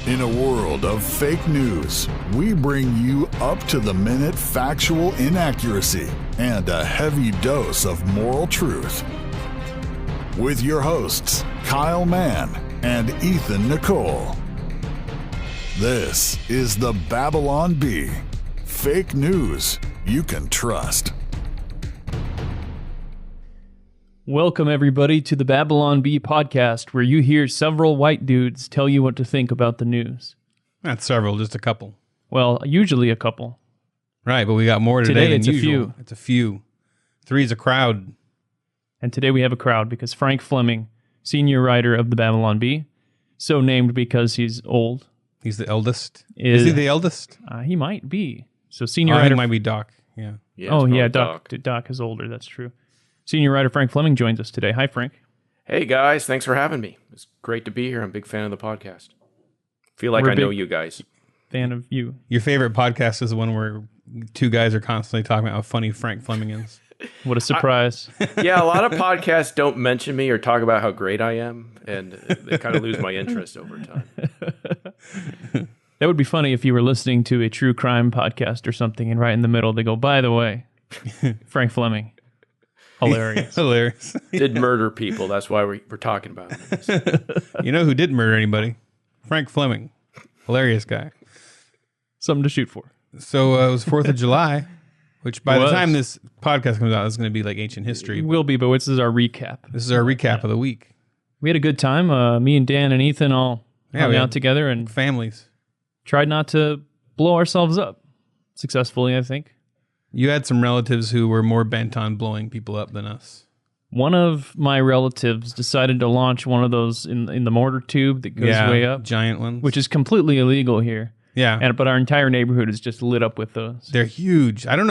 In a world of fake news, we bring you up-to-the-minute factual inaccuracy and a heavy dose of moral truth. With your hosts, Kyle Mann and Ethan Nicole. This is the Babylon Bee. Fake news you can trust. Welcome, everybody, to the Babylon Bee podcast, where you hear several white dudes tell you what to think about the news. Not several, just a couple. Well, usually a couple. Right, but we got more today than it's a usual. few. It's a few. Three's a crowd. And today we have a crowd because Frank Fleming, senior writer of the Babylon Bee, so named because he's old. He's the eldest. Is he the eldest? He might be. So senior I writer... think it might be Doc. Yeah. Doc is older, that's true. Senior writer Frank Fleming joins us today. Hi, Frank. Hey, guys. Thanks for having me. It's great to be here. I'm a big fan of the podcast. Feel like I know you guys. Fan of you. Your favorite podcast is the one where two guys are constantly talking about how funny Frank Fleming is. What a surprise. Yeah, a lot of podcasts don't mention me or talk about how great I am, and they kind of lose my interest over time. That would be funny if you were listening to a true crime podcast or something, and right in the middle they go, by the way, Frank Fleming. Hilarious. Hilarious. Did murder people. That's why we're talking about it. You know who didn't murder anybody? Frank Fleming. Hilarious guy. Something to shoot for. So it was 4th of July, which by the time this podcast comes out is going to be like ancient history. It will be, but this is our recap. This is our recap of the week. We had a good time. Me and Dan and Ethan all hung out together and families. Tried not to blow ourselves up successfully, I think. You had some relatives who were more bent on blowing people up than us. One of my relatives decided to launch one of those in the mortar tube that goes way up. Giant ones. Which is completely illegal here. Yeah. But our entire neighborhood is just lit up with those. They're huge. I don't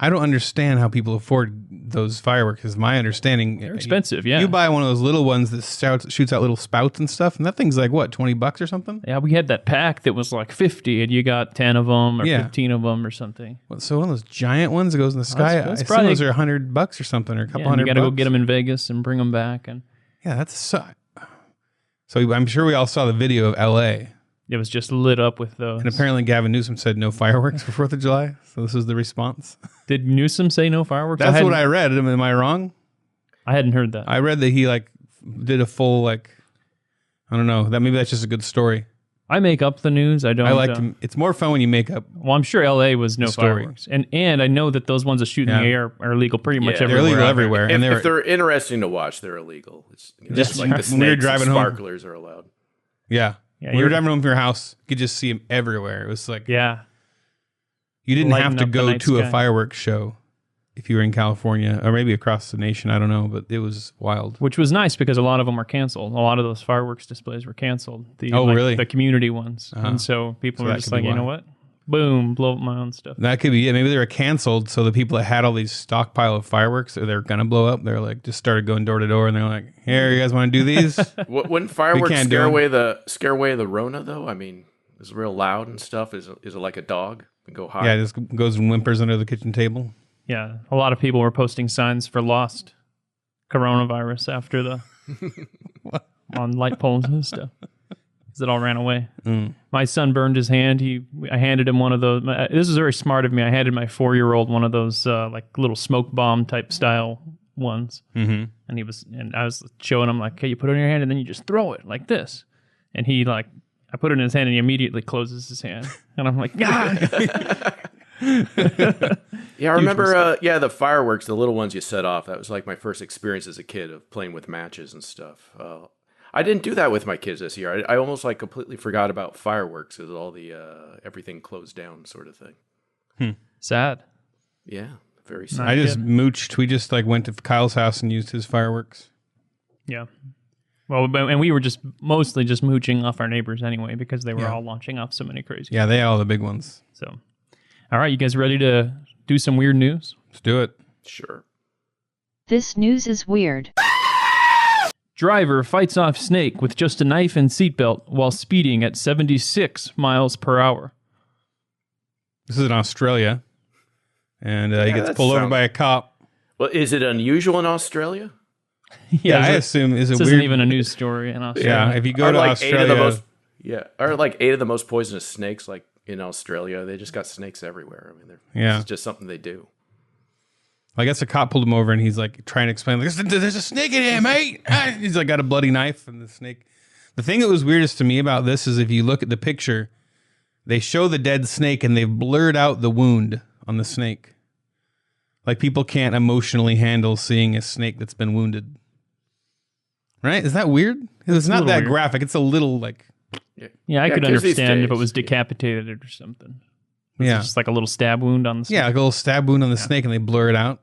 understand how people afford those fireworks. Is my understanding. They're expensive, yeah. You buy one of those little ones that shoots out little spouts and stuff, and that thing's like, what, $20 or something? Yeah, we had that pack that was like 50, and you got 10 of them or 15 of them or something. So one of those giant ones that goes in the sky, I assume those are $100 or something, or a couple $100. You got to go get them in Vegas and bring them back. And yeah, that's so I'm sure we all saw the video of L.A. It was just lit up with those. And apparently Gavin Newsom said no fireworks for 4th of July. So this is the response. Did Newsom say no fireworks? That's what I read. Am I wrong? I hadn't heard that. I read that he did a full I don't know. Maybe that's just a good story. I make up the news. I don't. I like to. It's more fun when you make up. Well, I'm sure L.A. was no fireworks, and I know that those ones that shoot in the air are illegal pretty much everywhere. They're illegal everywhere. If they're interesting to watch, they're illegal. It's just like the snakes and sparklers are allowed. Yeah. When you were driving home from your house, you could just see them everywhere. It was like, you didn't have to go to a fireworks show if you were in California or maybe across the nation. I don't know, but it was wild. Which was nice because a lot of them were canceled. A lot of those fireworks displays were canceled. Really? The community ones. And so people were just like, you know what? Boom, blow up my own stuff. That could be it. Maybe they were canceled, so the people that had all these stockpile of fireworks that they're going to blow up, they're like, just started going door to door, and they're like, here, you guys want to do these? Wouldn't fireworks scare away the Rona, though? I mean, it's real loud and stuff. Is it like a dog? And go high? Yeah, it just goes and whimpers under the kitchen table. Yeah, a lot of people were posting signs for lost coronavirus after the on light poles and stuff. Because it all ran away. My son burned his hand. I handed him one of those. This is very smart of me. I handed my 4-year-old one of those little smoke bomb type style ones. Mm-hmm. And I was showing him like, hey, you put it in your hand and then you just throw it like this. And I put it in his hand and he immediately closes his hand. And I'm like, God. Yeah, I remember. The fireworks, the little ones you set off. That was like my first experience as a kid of playing with matches and stuff. I didn't do that with my kids this year. I almost completely forgot about fireworks because all the everything closed down sort of thing. Sad. Yeah, very sad. I just mooched. We just went to Kyle's house and used his fireworks. Yeah. Well, and we were mostly just mooching off our neighbors anyway because they were all launching off so many crazy. Yeah, they had all the big ones. So, all right, you guys ready to do some weird news? Let's do it. Sure. This news is weird. Driver fights off snake with just a knife and seatbelt while speeding at 76 miles per hour. This is in Australia, and he gets pulled over by a cop. Well, is it unusual in Australia? Yeah, I assume. Is it this weird? Isn't even a news story in Australia. Yeah, if you go to Australia, Yeah, or like 8 of the most poisonous snakes, like in Australia. They just got snakes everywhere. I mean, it's just something they do. I guess a cop pulled him over and he's like trying to explain, like, there's a snake in here, mate. He's like got a bloody knife and the snake. The thing that was weirdest to me about this is if you look at the picture, they show the dead snake and they've blurred out the wound on the snake. Like people can't emotionally handle seeing a snake that's been wounded. Right? Is that weird? It's not that weird. Graphic. It's a little like... Yeah, I could understand if it was decapitated or something. It's just like a little stab wound on the snake. Yeah, like a little stab wound on the snake and they blur it out.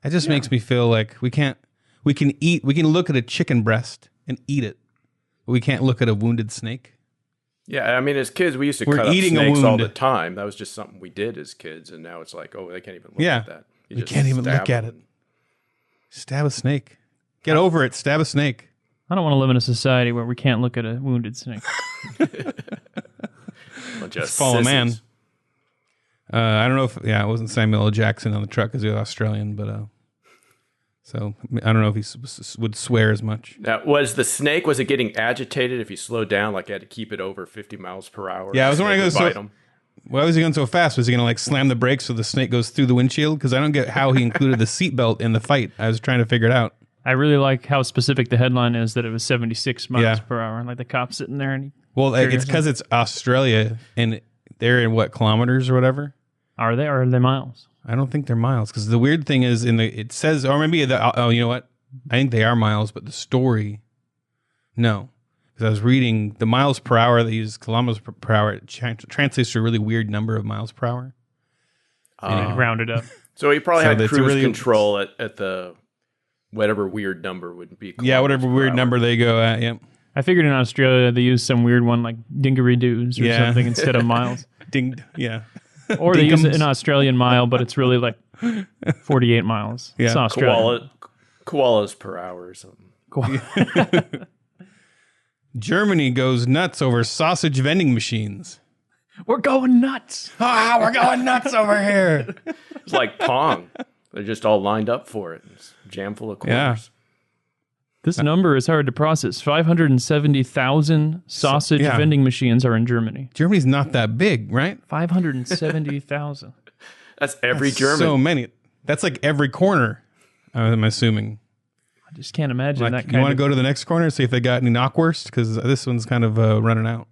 That just makes me feel like we can look at a chicken breast and eat it, but we can't look at a wounded snake. Yeah, I mean, as kids, we used to cut up snakes all the time. That was just something we did as kids, and now it's like, oh, they can't even look at that. We can't even look at it. Stab a snake. Get over it. Stab a snake. I don't want to live in a society where we can't look at a wounded snake. Just fallen man. I don't know if it wasn't Samuel L. Jackson on the truck because he was Australian, but so I don't know if he would swear as much. Now, was it getting agitated if he slowed down, like he had to keep it over 50 miles per hour? Yeah, I was wondering why was he going so fast? Was he going to like slam the brakes so the snake goes through the windshield? Because I don't get how he included the seatbelt in the fight. I was trying to figure it out. I really like how specific the headline is that it was 76 miles per hour. Like the cop sitting there. And it's because it's Australia and they're in what, kilometers or whatever? Are they, or are they miles? I don't think they're miles because the weird thing is it says, or maybe you know what? I think they are miles, but the story, no. Because I was reading the miles per hour, they use kilometers per hour. It translates to a really weird number of miles per hour. Rounded up. So he probably had cruise control at the whatever weird number would be. Yeah, whatever weird number they go at, yep. I figured in Australia they use some weird one like dingarydoos or something instead of miles. Or they use an Australian mile, but it's really like 48 miles. Yeah. It's Australian. Koalas per hour or something. Germany goes nuts over sausage vending machines. We're going nuts. We're going nuts over here. It's like Pong. They're just all lined up for it. It's jam full of quarters. Yeah. This number is hard to process. 570,000 sausage vending machines are in Germany. Germany's not that big, right? 570,000. That's every German. So many. That's like every corner, I'm assuming. I just can't imagine that kind of... You want to go to the next corner, see if they got any knockwurst? Because this one's kind of running out.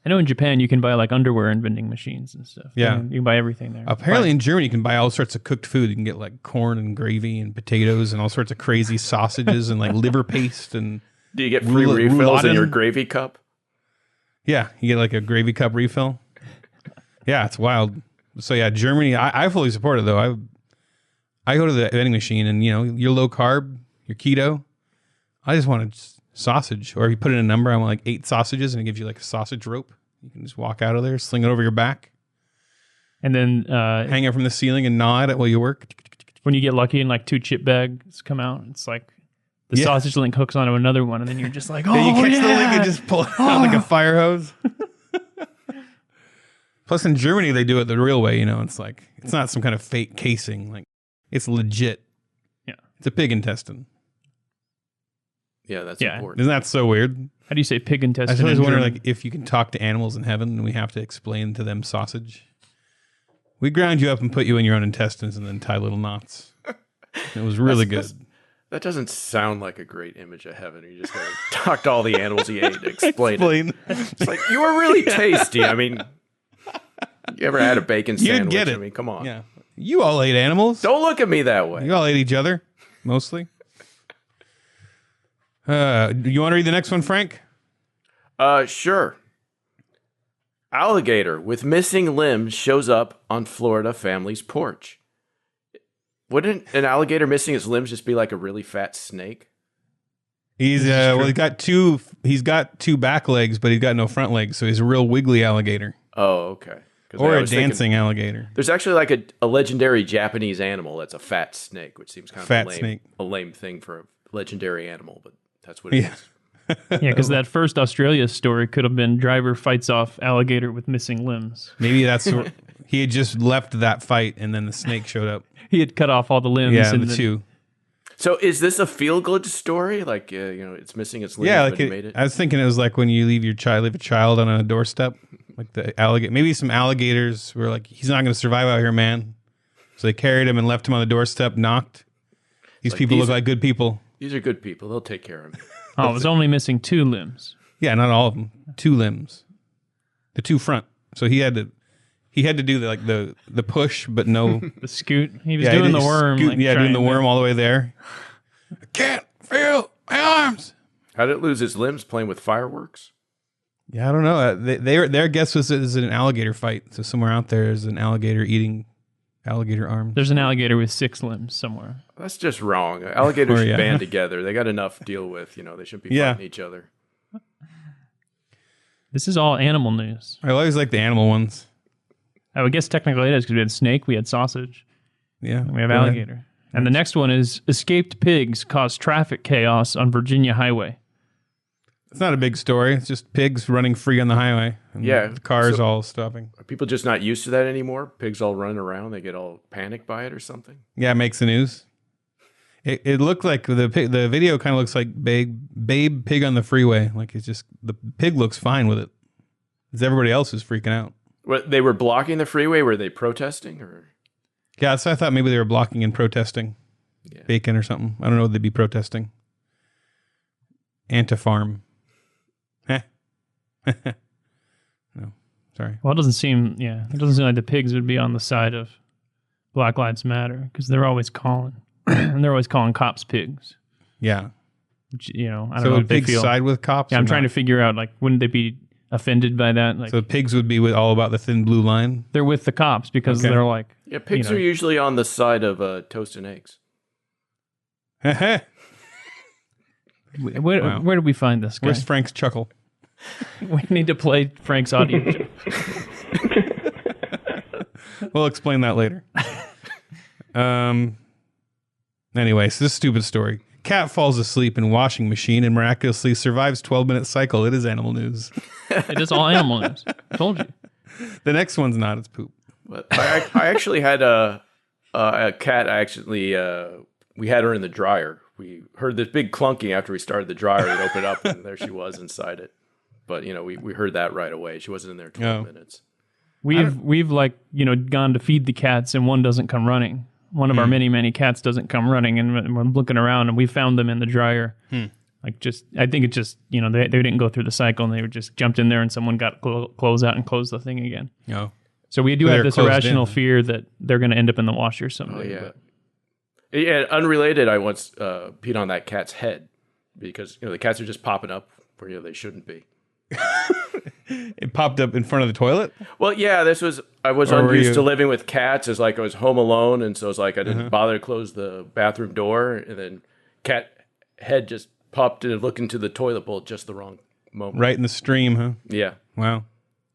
I know in Japan you can buy like underwear and vending machines and stuff. Yeah. You can buy everything there. Apparently in Germany you can buy all sorts of cooked food. You can get like corn and gravy and potatoes and all sorts of crazy sausages and like liver paste and... Do you get free refills in your gravy cup? Yeah, you get like a gravy cup refill. Yeah, it's wild. So yeah, Germany, I fully support it though. I go to the vending machine and you're low carb, you're keto. I just want a sausage, or if you put in a number, I want like 8 sausages, and it gives you like a sausage rope. You can just walk out of there, sling it over your back, and then hang it from the ceiling and gnaw at it while you work. When you get lucky and like 2 chip bags come out, it's like the sausage link hooks onto another one, and then you're just like, oh, you catch the link and just pull it out like a fire hose. Plus, in Germany, they do it the real way. It's like it's not some kind of fake casing. Like it's legit. Yeah, it's a pig intestine. Yeah, that's important. Isn't that so weird? How do you say pig intestine? I was always wondering like if you can talk to animals in heaven and we have to explain to them sausage. We ground you up and put you in your own intestines and then tie little knots. It was really good. That doesn't sound like a great image of heaven. You just gotta talk to all the animals you ate to explain it. It's like, you were really tasty. I mean, you ever had a bacon sandwich? You'd get it. I mean, come on. Yeah. You all ate animals. Don't look at me that way. You all ate each other, mostly. Do you want to read the next one, Frank? Sure. Alligator with missing limbs shows up on Florida family's porch. Wouldn't an alligator missing his limbs just be like a really fat snake? He's he's got 2 back legs, but he's got no front legs, so he's a real wiggly alligator. Oh, okay. Or a dancing alligator. There's actually like a legendary Japanese animal that's a fat snake, which seems kind of a lame thing for a legendary animal, but that's what it is. Yeah, because that first Australia story could have been driver fights off alligator with missing limbs. Maybe that's he had just left that fight and then the snake showed up. He had cut off all the limbs. Yeah, the 2. So is this a feel-good story? Like, it's missing its limbs, Yeah, but he made it? I was thinking it was like when you leave a child on a doorstep, like the alligator. Maybe some alligators were like, he's not going to survive out here, man. So they carried him and left him on the doorstep, knocked. These people look like good people. These are good people. They'll take care of him. Oh, it was only missing 2 limbs. Yeah, not all of them. 2 limbs. The 2 front. So he had to do the push, but no. The scoot. He was doing the worm. Doing the worm all the way there. I can't feel my arms. How did it lose its limbs playing with fireworks? Yeah, I don't know. Their guess was it was an alligator fight. So somewhere out there is an alligator eating alligator arms. There's an alligator with 6 limbs somewhere. That's just wrong. Alligators should band together. They got enough to deal with. They shouldn't be fighting each other. This is all animal news. I always like the animal ones. I would guess technically it is because we had snake, we had sausage, Yeah, and we have alligator. And the next one is escaped pigs cause traffic chaos on Virginia highway. It's not a big story. It's just pigs running free on the highway. And the cars all stopping. Are people just not used to that anymore? Pigs all running around. They get all panicked by it or something? Yeah, it makes the news. It looked like the video kind of looks like babe pig on the freeway. Like it's just the pig looks fine with it. It's everybody else who's freaking out. What, they were blocking the freeway? Were they protesting? Or Yeah, so I thought maybe they were blocking and protesting. Yeah. Bacon or something. I don't know what they'd be protesting. Anti-farm. No, sorry. Well, it doesn't seem like the pigs would be on the side of Black Lives Matter because they're always calling. And they're always calling cops pigs. Yeah. Which, I don't know So if would they pigs feel. side with cops? Yeah, I'm trying to figure out, wouldn't they be offended by that? So pigs would be all about the thin blue line? They're with the cops because they're like... Yeah, pigs are usually on the side of toast and eggs. Where did we find this guy? Where's Frank's chuckle? We need to play Frank's audio. We'll explain that later. Anyway, so this stupid story. Cat falls asleep in washing machine and miraculously survives 12-minute cycle. It is animal news. It is all animal news. I told you. The next one's not. It's poop. But I actually had a cat. We had her in the dryer. We heard this big clunking after we started the dryer. It opened up and there she was inside it. But we heard that right away. She wasn't in there 12 minutes. We've gone to feed the cats and one doesn't come running. One of our many cats doesn't come running, and we're looking around and we found them in the dryer. I think it just they didn't go through the cycle and they were just jumped in there and someone got clothes out and closed the thing again. Oh. So we do have this irrational fear that they're going to end up in the washer someday. Oh, yeah. Yeah, unrelated, I once peed on that cat's head because the cats are just popping up where they shouldn't be. It popped up in front of the toilet? Well, yeah, I was unused to living with cats. It's like I was home alone, and so it's like I didn't bother to close the bathroom door, and then cat head just popped in and looked into the toilet bowl at just the wrong moment. Right in the stream, huh? Yeah. Wow.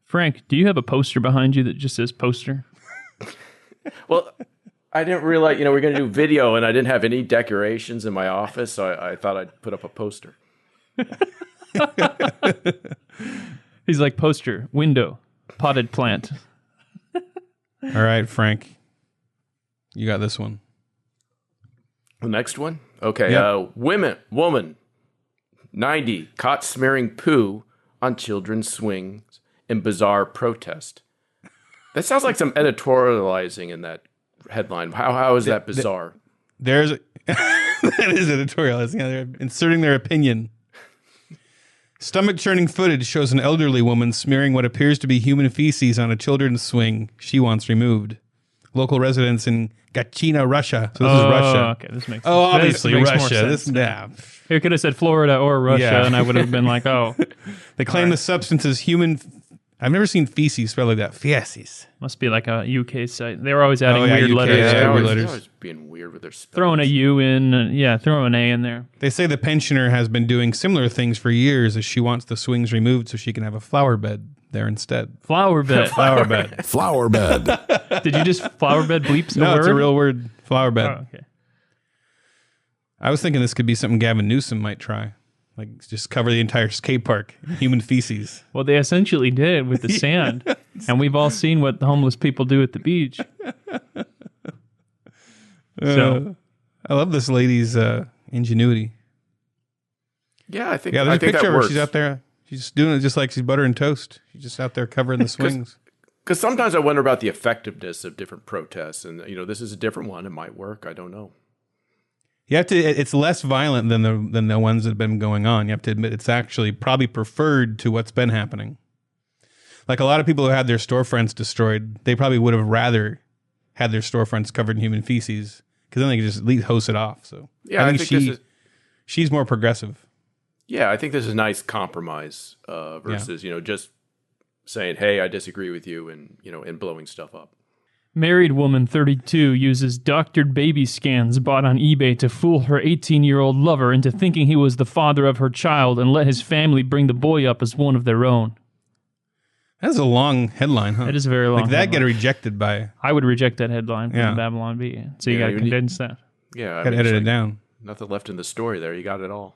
Frank, do you have a poster behind you that just says poster? Well, I didn't realize, we're going to do video, and I didn't have any decorations in my office, so I thought I'd put up a poster. He's like, poster, window, potted plant. All right, Frank. You got this one. The next one? Okay. Yep. Woman, 90, caught smearing poo on children's swings in bizarre protest. That sounds like some editorializing in that headline. How is that bizarre? That is editorializing. They're inserting their opinion. Stomach-churning footage shows an elderly woman smearing what appears to be human feces on a children's swing she wants removed. Local residents in Gachina, Russia. So this is Russia. Okay, this makes sense. Oh, obviously This makes Russia. more sense. It could have said Florida or Russia, and I would have been like, oh. They claim the substance is human. I've never seen feces spelled like that. Feces. Must be like a UK site. They were always adding weird UK, letters. Yeah, They're letters. always being weird with their spelling. Throwing a U in, throw an A in there. They say the pensioner has been doing similar things for years as she wants the swings removed so she can have a flower bed there instead. Flower bed. Flower bed. Flower bed. Did you just flower bed bleeps No, word? it's a real word. Flower bed. Oh, okay. I was thinking this could be something Gavin Newsom might try. Like, just cover the entire skate park in human feces. Well, they essentially did with the sand. And we've all seen what the homeless people do at the beach. So I love this lady's ingenuity. Yeah, I think. Yeah, there's a picture that of her. works. She's out there. She's doing it just like she's buttering toast. She's just out there covering the swings. Because sometimes I wonder about the effectiveness of different protests, and this is a different one. It might work. I don't know. You have to. It's less violent than the ones that have been going on. You have to admit it's actually probably preferred to what's been happening. Like a lot of people who had their storefronts destroyed, they probably would have rather had their storefronts covered in human feces because then they could just at least hose it off. So yeah, I think she's more progressive. Yeah, I think this is a nice compromise versus just saying, "Hey, I disagree with you," and blowing stuff up. Married woman 32 uses doctored baby scans bought on eBay to fool her 18-year-old lover into thinking he was the father of her child and let his family bring the boy up as one of their own. That's a long headline, huh? It is a very long Like that headline. get rejected by... I would reject that headline from Babylon Bee. So you got to condense that. Yeah. Got to edit it down. Nothing left in the story there. You got it all.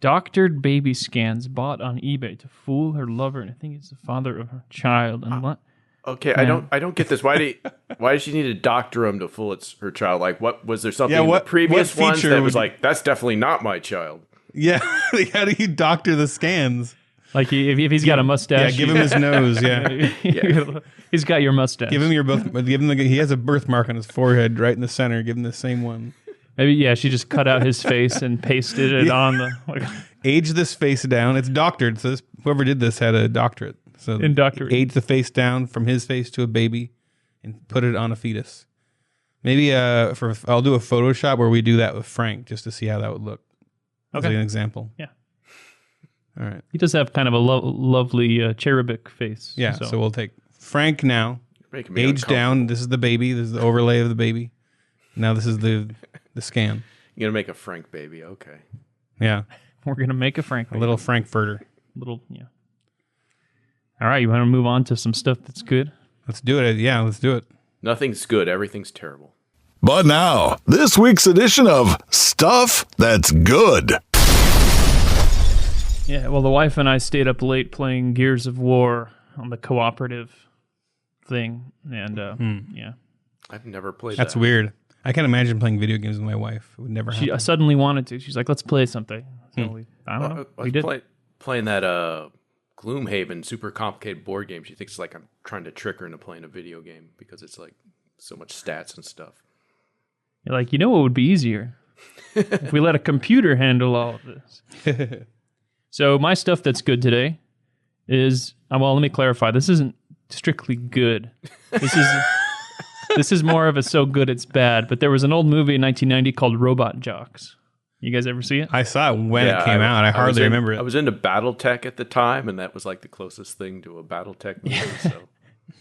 Doctored baby scans bought on eBay to fool her lover and I think he's the father of her child. And what? Okay, Yeah. I don't get this. Why does she need to doctor him to fool her child? Like, what was there something in the what previous ones feature that was would- like, that's definitely not my child? Yeah. How do you doctor the scans? Like if he's got a mustache. Yeah, give him his nose, yeah. He's got your mustache. Give him he has a birthmark on his forehead right in the center. Give him the same one. Maybe, she just cut out his face and pasted it on the... Like, Age this face down. It's doctored, so whoever did this had a doctorate. So Indoctorate. age the face down from his face to a baby and put it on a fetus. Maybe I'll do a Photoshop where we do that with Frank just to see how that would look. As an example. Yeah. All right. He does have kind of a lovely cherubic face. Yeah, so we'll take Frank now. Making me Age down. This is the baby. This is the overlay of the baby. Now this is the scan. You're gonna make a Frank baby, okay? Yeah, We're going to make a Frank. a little Frankfurter. Yeah. All right, you want to move on to some stuff that's good? Let's do it. Yeah, let's do it. Nothing's good. Everything's terrible. But now, this week's edition of Stuff That's Good. Yeah, well, the wife and I stayed up late playing Gears of War on the cooperative thing, and yeah. I've never played That's that. weird. I can't imagine playing video games with my wife. It would never happen. She suddenly wanted to. She's like, let's play something. So I don't know. I We was did. playing that Gloomhaven super complicated board game. She thinks like I'm trying to trick her into playing a video game because it's like so much stats and stuff. You're like, what would be easier? If we let a computer handle all of this. So my stuff that's good today is, well, let me clarify. This isn't strictly good. This is more of a so good it's bad. But there was an old movie in 1990 called Robot Jocks. You guys ever see it? I saw it when it came out. I hardly remember it. I was into BattleTech at the time, and that was like the closest thing to a BattleTech movie. So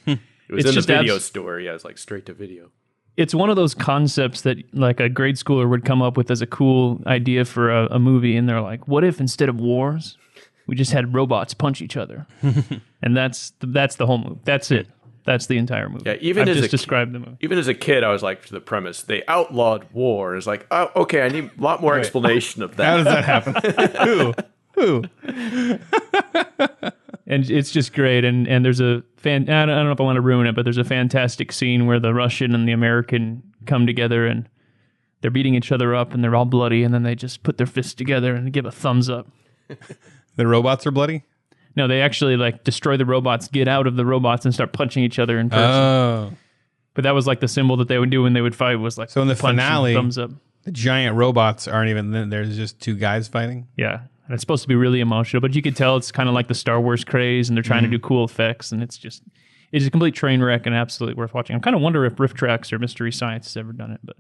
it was It's in the just video store. Yeah, it's like straight to video. It's one of those concepts that like a grade schooler would come up with as a cool idea for a movie, and they're like, what if instead of wars, we just had robots punch each other? And that's the whole movie. That's it. That's the entire movie. Yeah, I've just described the movie. Even as a kid, I was like, to the premise, they outlawed war. It's like, oh, okay, I need a lot more explanation of that. How does that happen? Who? And it's just great. And there's I don't know if I want to ruin it, but there's a fantastic scene where the Russian and the American come together and they're beating each other up and they're all bloody, and then they just put their fists together and give a thumbs up. The robots are bloody? No, they actually like destroy the robots, get out of the robots, and start punching each other in person. Oh. But that was like the symbol that they would do when they would fight, was like So in the punch and finale, thumbs up. the giant robots aren't even there. There's just two guys fighting. Yeah. And it's supposed to be really emotional, but you could tell it's kind of like the Star Wars craze, and they're trying to do cool effects, and it's a complete train wreck and absolutely worth watching. I kind of wonder if Riff Tracks or Mystery Science has ever done it, but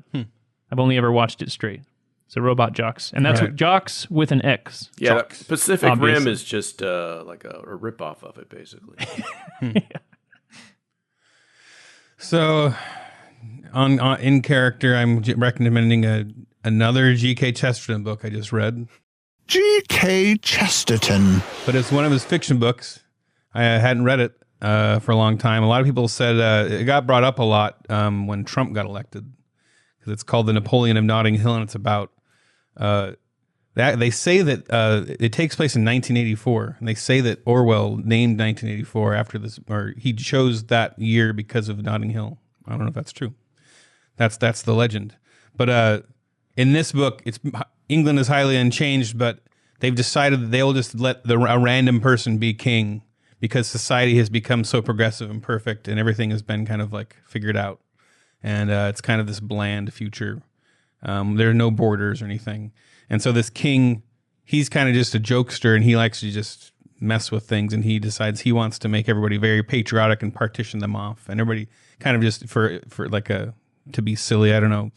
I've only ever watched it straight. So Robot Jocks. And that's Right. what Jocks with an X. Yeah, Jocks. Pacific Obviously. Rim is just like a ripoff of it, basically. So, on in character, I'm recommending another G.K. Chesterton book I just read. G.K. Chesterton. But it's one of his fiction books. I hadn't read it for a long time. A lot of people said it got brought up a lot when Trump got elected, because it's called The Napoleon of Notting Hill, and it's about they say that it takes place in 1984, and they say that Orwell named 1984 after this, or he chose that year because of Notting Hill. I don't know if that's true. That's the legend. But in this book, England is highly unchanged, but they've decided that they'll just let a random person be king because society has become so progressive and perfect, and everything has been kind of like figured out. And it's kind of this bland future. There are no borders or anything. And so this king, he's kind of just a jokester, and he likes to just mess with things, and he decides he wants to make everybody very patriotic and partition them off. And everybody kind of just for like to be silly, I don't know.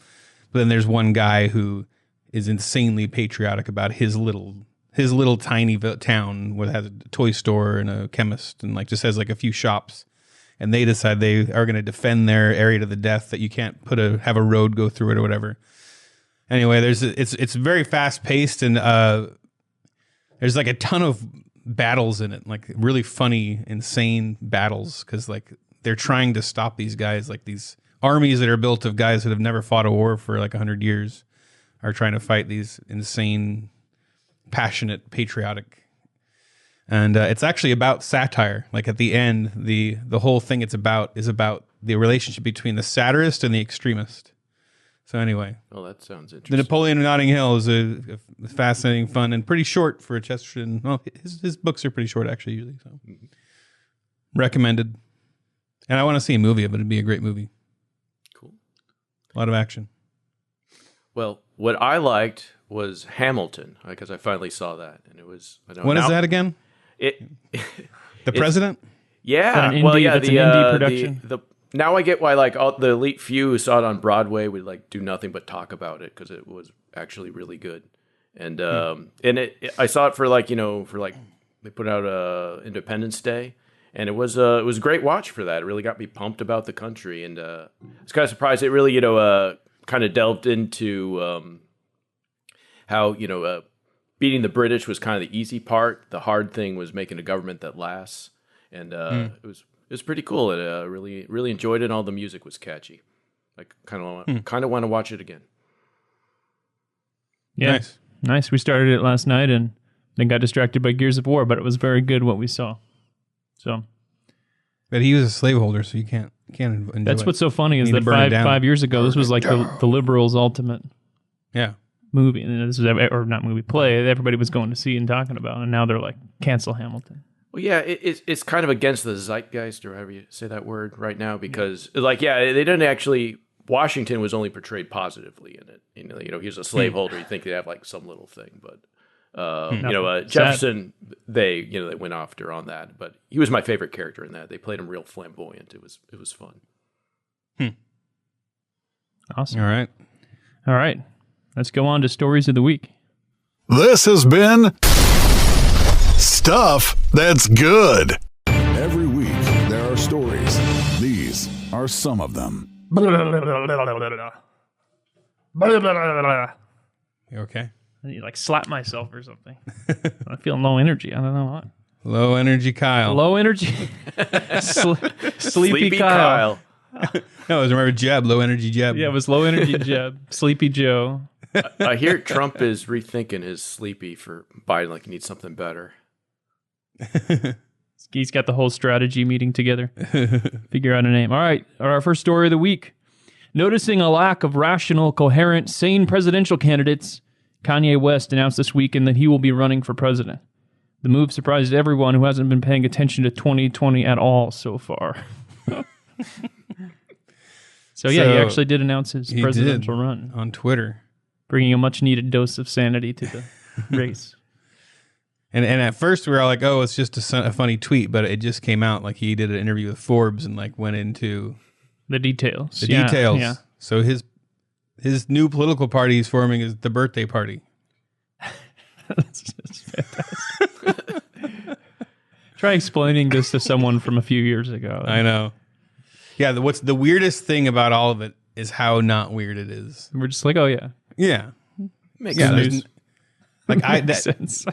But then there's one guy who is insanely patriotic about his little tiny town where it has a toy store and a chemist and like just has like a few shops. And they decide they are going to defend their area to the death, that you can't have a road go through it or whatever. Anyway, it's very fast paced, and there's like a ton of battles in it, like really funny, insane battles, because like they're trying to stop these guys, like these armies that are built of guys that have never fought a war for like 100 years are trying to fight these insane, passionate, patriotic. And it's actually about satire. Like at the end, the whole thing is about the relationship between the satirist and the extremist. So anyway, well, that sounds interesting. The Napoleon of Notting Hill is a fascinating, fun, and pretty short for a Chesterton. Well, his books are pretty short actually, usually. So recommended. And I want to see a movie of it. It'd be a great movie. Cool. A lot of action. Well, what I liked was Hamilton, because I finally saw that, and it was. What is that again? The President? Yeah. An indie production. Now I get why like all the elite few who saw it on Broadway would like do nothing but talk about it, because it was actually really good. And I saw it for like they put out Independence Day, and it was a great watch for that. It really got me pumped about the country, and I was kind of surprised it really kind of delved into how beating the British was kind of the easy part. The hard thing was making a government that lasts, and it was pretty cool. It really enjoyed it. And all the music was catchy. I kind of want to watch it again. Yeah, nice. We started it last night and then got distracted by Gears of War, but it was very good what we saw. So, but he was a slaveholder, so you can't enjoy. That's it. what's so funny is that 5 years ago, this was like the liberals' ultimate. Yeah. Movie, and this was not movie, play. Everybody was going to see and talking about, and now they're like, cancel Hamilton. Well, yeah, it's kind of against the zeitgeist, or however you say that word right now, because they didn't actually. Washington was only portrayed positively in it. He was a slaveholder. You think they'd have like some little thing, but Jefferson, they went after on that. But he was my favorite character in that. They played him real flamboyant. It was fun. Awesome. All right. Let's go on to stories of the week. This has been Stuff That's Good. Every week, there are stories. These are some of them. You okay? I need to like slap myself or something. I'm feeling low energy. I don't know what. Low energy Kyle. Low energy. Sleepy Kyle. No, it was remember Jeb. Low energy Jeb. Yeah, it was low energy Jeb. Sleepy Joe. I hear Trump is rethinking his sleepy for Biden, like he needs something better. He's got the whole strategy meeting together. Figure out a name. All right, our first story of the week. Noticing a lack of rational, coherent, sane presidential candidates, Kanye West announced this weekend that he will be running for president. The move surprised everyone who hasn't been paying attention to 2020 at all so far. So he actually did announce his presidential run on Twitter, bringing a much-needed dose of sanity to the race. And at first we were all like, "Oh, it's just a funny tweet," but it just came out like he did an interview with Forbes and like went into the details. Yeah. So his new political party he's forming is the Birthday Party. That's fantastic. Try explaining this to someone from a few years ago. I know. Yeah, what's the weirdest thing about all of it is how not weird it is. We're just like, oh yeah. Yeah. Makes sense. Makes sense.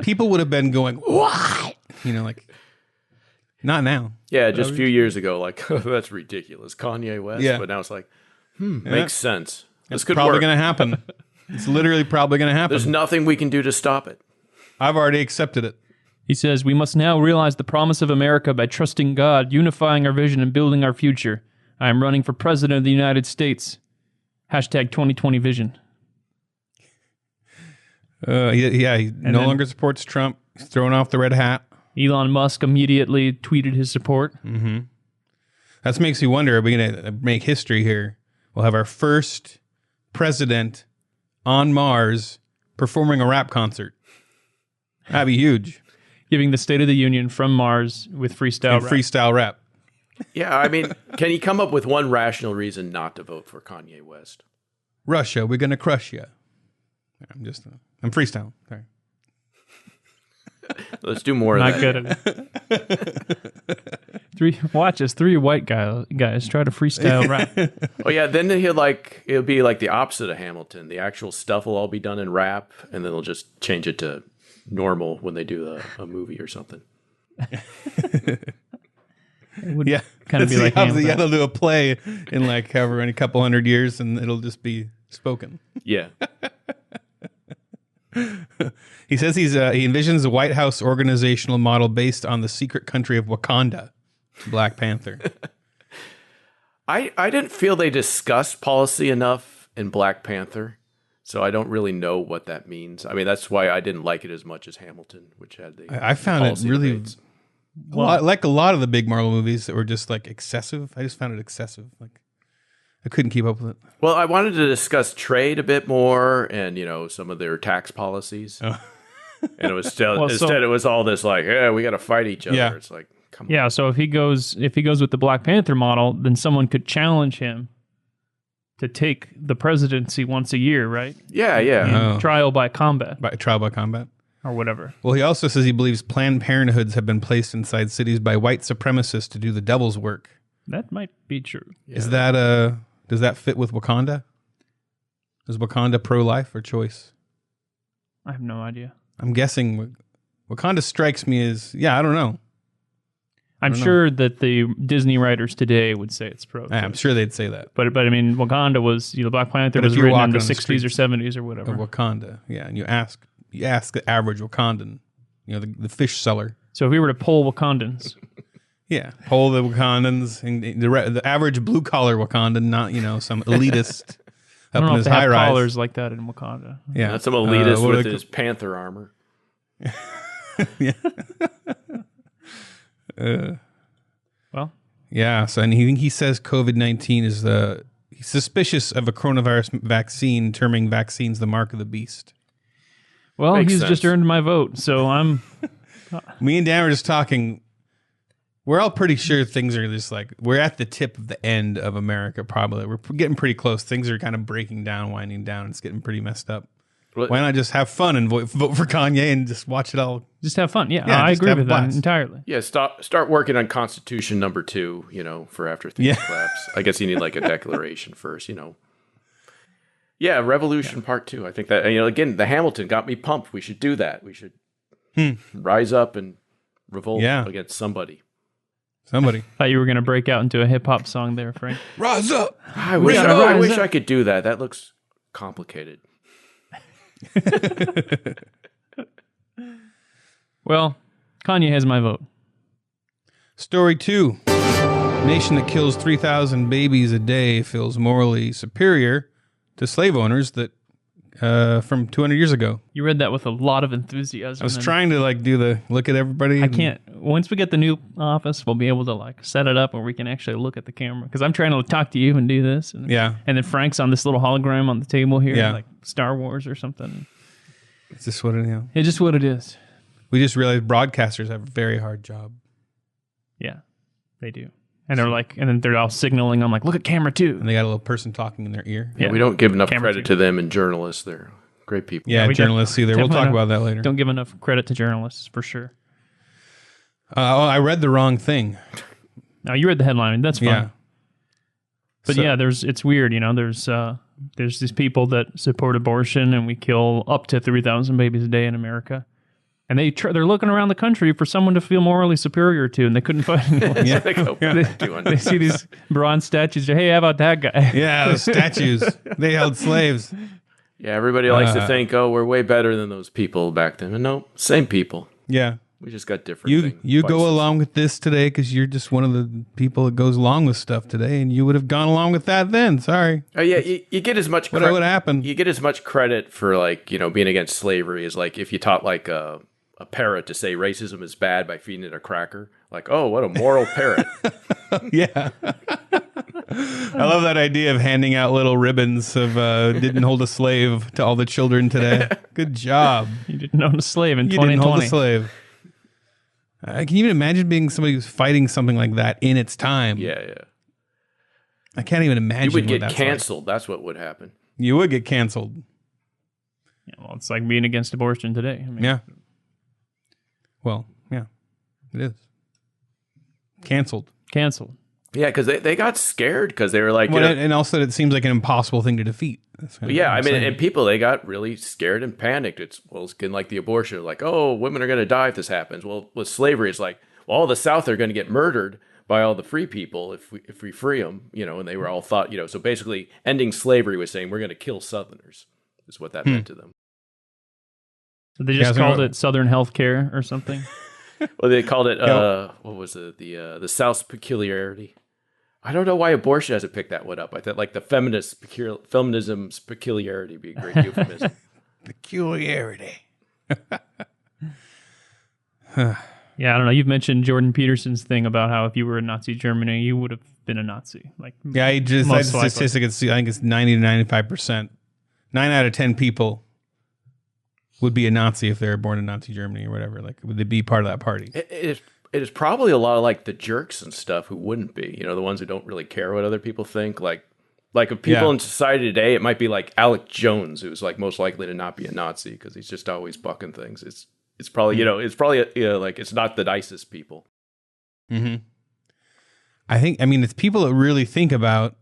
People would have been going, what? Like, not now. Yeah, just a few years ago, like, oh, that's ridiculous. Kanye West. Yeah. But now it's like, makes sense. This could probably work. going to happen. It's literally probably going to happen. There's nothing we can do to stop it. I've already accepted it. He says, we must now realize the promise of America by trusting God, unifying our vision, and building our future. I am running for president of the United States. Hashtag 2020 vision. He no longer supports Trump. He's throwing off the red hat. Elon Musk immediately tweeted his support. Mm-hmm. That makes me wonder, are we going to make history here? We'll have our first president on Mars performing a rap concert. That'd be huge. Giving the State of the Union from Mars with freestyle rap. Freestyle rap. Yeah, I mean, can you come up with one rational reason not to vote for Kanye West? Russia, we're going to crush you. I'm freestyling. Sorry. Let's do more Not of that. good at it. Three white guys try to freestyle rap. Oh yeah, then it'll be like the opposite of Hamilton. The actual stuff will all be done in rap, and then they'll just change it to normal when they do a movie or something. Yeah, kind of be like Hamilton. They'll do a play in like however many couple hundred years, and it'll just be spoken. Yeah. He says he envisions a White House organizational model based on the secret country of Wakanda, Black Panther. I didn't feel they discussed policy enough in Black Panther, so I don't really know what that means. I mean, that's why I didn't like it as much as Hamilton, which had the I found it really debates. like a lot of the big Marvel movies that were just like excessive. I just found it excessive. Like I couldn't keep up with it. Well, I wanted to discuss trade a bit more, and some of their tax policies. Oh. And it was still instead it was all this like, yeah, we got to fight each other. Yeah. It's like, come on. Yeah, so if he goes with the Black Panther model, then someone could challenge him to take the presidency once a year, right? Yeah, yeah. In trial by combat Trial by combat. or whatever. Well, he also says he believes Planned Parenthoods have been placed inside cities by white supremacists to do the devil's work. That might be true. Yeah. Is that does that fit with Wakanda? Is Wakanda pro-life or choice? I have no idea. I'm guessing Wakanda strikes me as, I don't know. I'm sure that the Disney writers today would say it's pro. I'm sure they'd say that. But I mean, Wakanda was, Black Panther But if was you're written in walking the on the 60s or streets 70s or whatever. Of Wakanda, yeah, and you ask the average Wakandan, the fish seller. So if we were to poll Wakandans, Yeah, poll the Wakandans and the average blue collar Wakandan, not some elitist I up don't in know if his they high have rise. collars like that in Wakanda. Yeah, That's some elitist what with are they his panther armor. yeah. Well, Yeah, so and he says COVID-19 is he's suspicious of a coronavirus vaccine, terming vaccines the mark of the beast. well, Makes he's sense. just earned my vote, so I'm. Me and Dan were just talking. We're all pretty sure things are just like, we're at the tip of the end of America, probably. We're getting pretty close. Things are kind of breaking down, winding down. It's getting pretty messed up. Well, Why not just have fun and vote for Kanye and just watch it all? Just have fun. Yeah, Yeah, I just agree have a with that blast. entirely. Yeah, start working on Constitution number 2, for after things collapse. I guess you need like a declaration first, Yeah, Revolution Part 2. I think that, again, the Hamilton got me pumped. We should do that. We should rise up and revolt against somebody. Somebody. Thought you were going to break out into a hip hop song there, Frank. Rise up! I wish I could do that. That looks complicated. Well, Kanye has my vote. Story 2. Nation that kills 3,000 babies a day feels morally superior to slave owners that from 200 years ago. You read that with a lot of enthusiasm. I was trying to look at everybody. I can't. Once we get the new office, we'll be able to set it up where we can actually look at the camera. Because I'm trying to talk to you and do this. And, Yeah. And then Frank's on this little hologram on the table here, Yeah. like Star Wars or something. It's just what it is. It's just what it is. We just realized broadcasters have a very hard job. Yeah, they do. And then they're all signaling. I'm like, look at camera 2. And they got a little person talking in their ear. Yeah. We don't give enough Camera credit 2. to them and journalists. They're great people. Yeah, we journalists either. We'll talk about that later. Don't give enough credit to journalists for sure. I read the wrong thing. Now you read the headline. That's fine. Yeah. But it's weird. There's these people that support abortion, and we kill up to 3,000 babies a day in America. And they're looking around the country for someone to feel morally superior to, and they couldn't find anyone. Yeah. They see these bronze statues. Hey, how about that guy? Yeah, those statues. They held slaves. Yeah, everybody likes to think, we're way better than those people back then. And no, same people. Yeah. We just got different You go along with this today because you're just one of the people that goes along with stuff today, and you would have gone along with that then. Sorry. Oh yeah, you get as much what would happen? You get as much credit for like, being against slavery as like if you taught like a parrot to say racism is bad by feeding it a cracker. Like, oh, what a moral parrot. Yeah. I love that idea of handing out little ribbons of didn't hold a slave to all the children today. Good job. You didn't own a slave in 2020. You didn't hold a slave. Can you even imagine being somebody who's fighting something like that in its time? Yeah. I can't even imagine. You would get canceled. Like. That's what would happen. You would get canceled. Yeah, well, it's like being against abortion today. I mean, yeah. Well, yeah, it is. Canceled. Yeah, because they got scared because they were like... and also it seems like an impossible thing to defeat. Yeah, I mean, and people, they got really scared and panicked. It's getting like the abortion. Like, oh, women are going to die if this happens. Well, with slavery, it's like, well, all the South are going to get murdered by all the free people if we free them, and they were all thought, so basically ending slavery was saying we're going to kill Southerners is what that meant to them. So they just called it Southern health care or something? Well, they called it, what was it? The South's peculiarity. I don't know why abortion hasn't picked that one up. I thought like the feminism's peculiarity would be a great euphemism. Peculiarity. Yeah, I don't know. You've mentioned Jordan Peterson's thing about how if you were in Nazi Germany, you would have been a Nazi. Like, yeah, I had statistic. I think it's 90 to 95%. 9 out of 10 people would be a Nazi if they were born in Nazi Germany or whatever. Like, would they be part of that party? It is probably a lot of like the jerks and stuff who wouldn't be. The ones who don't really care what other people think. Like of people in society today, it might be like Alec Jones, who's like most likely to not be a Nazi because he's just always bucking things. It's probably like it's not the nicest people. Mm-hmm. I mean, it's people that really think about,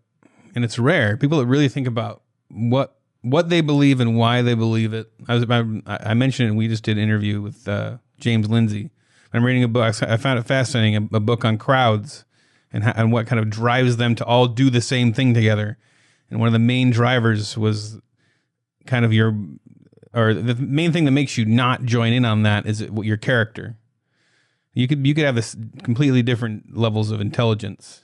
and it's rare, people that really think about what they believe and why they believe it. I mentioned it, and we just did an interview with James Lindsay. I'm reading a book. I found it fascinating, a book on crowds and what kind of drives them to all do the same thing together. And one of the main drivers was kind of the main thing that makes you not join in on that is your character. You could have this completely different levels of intelligence.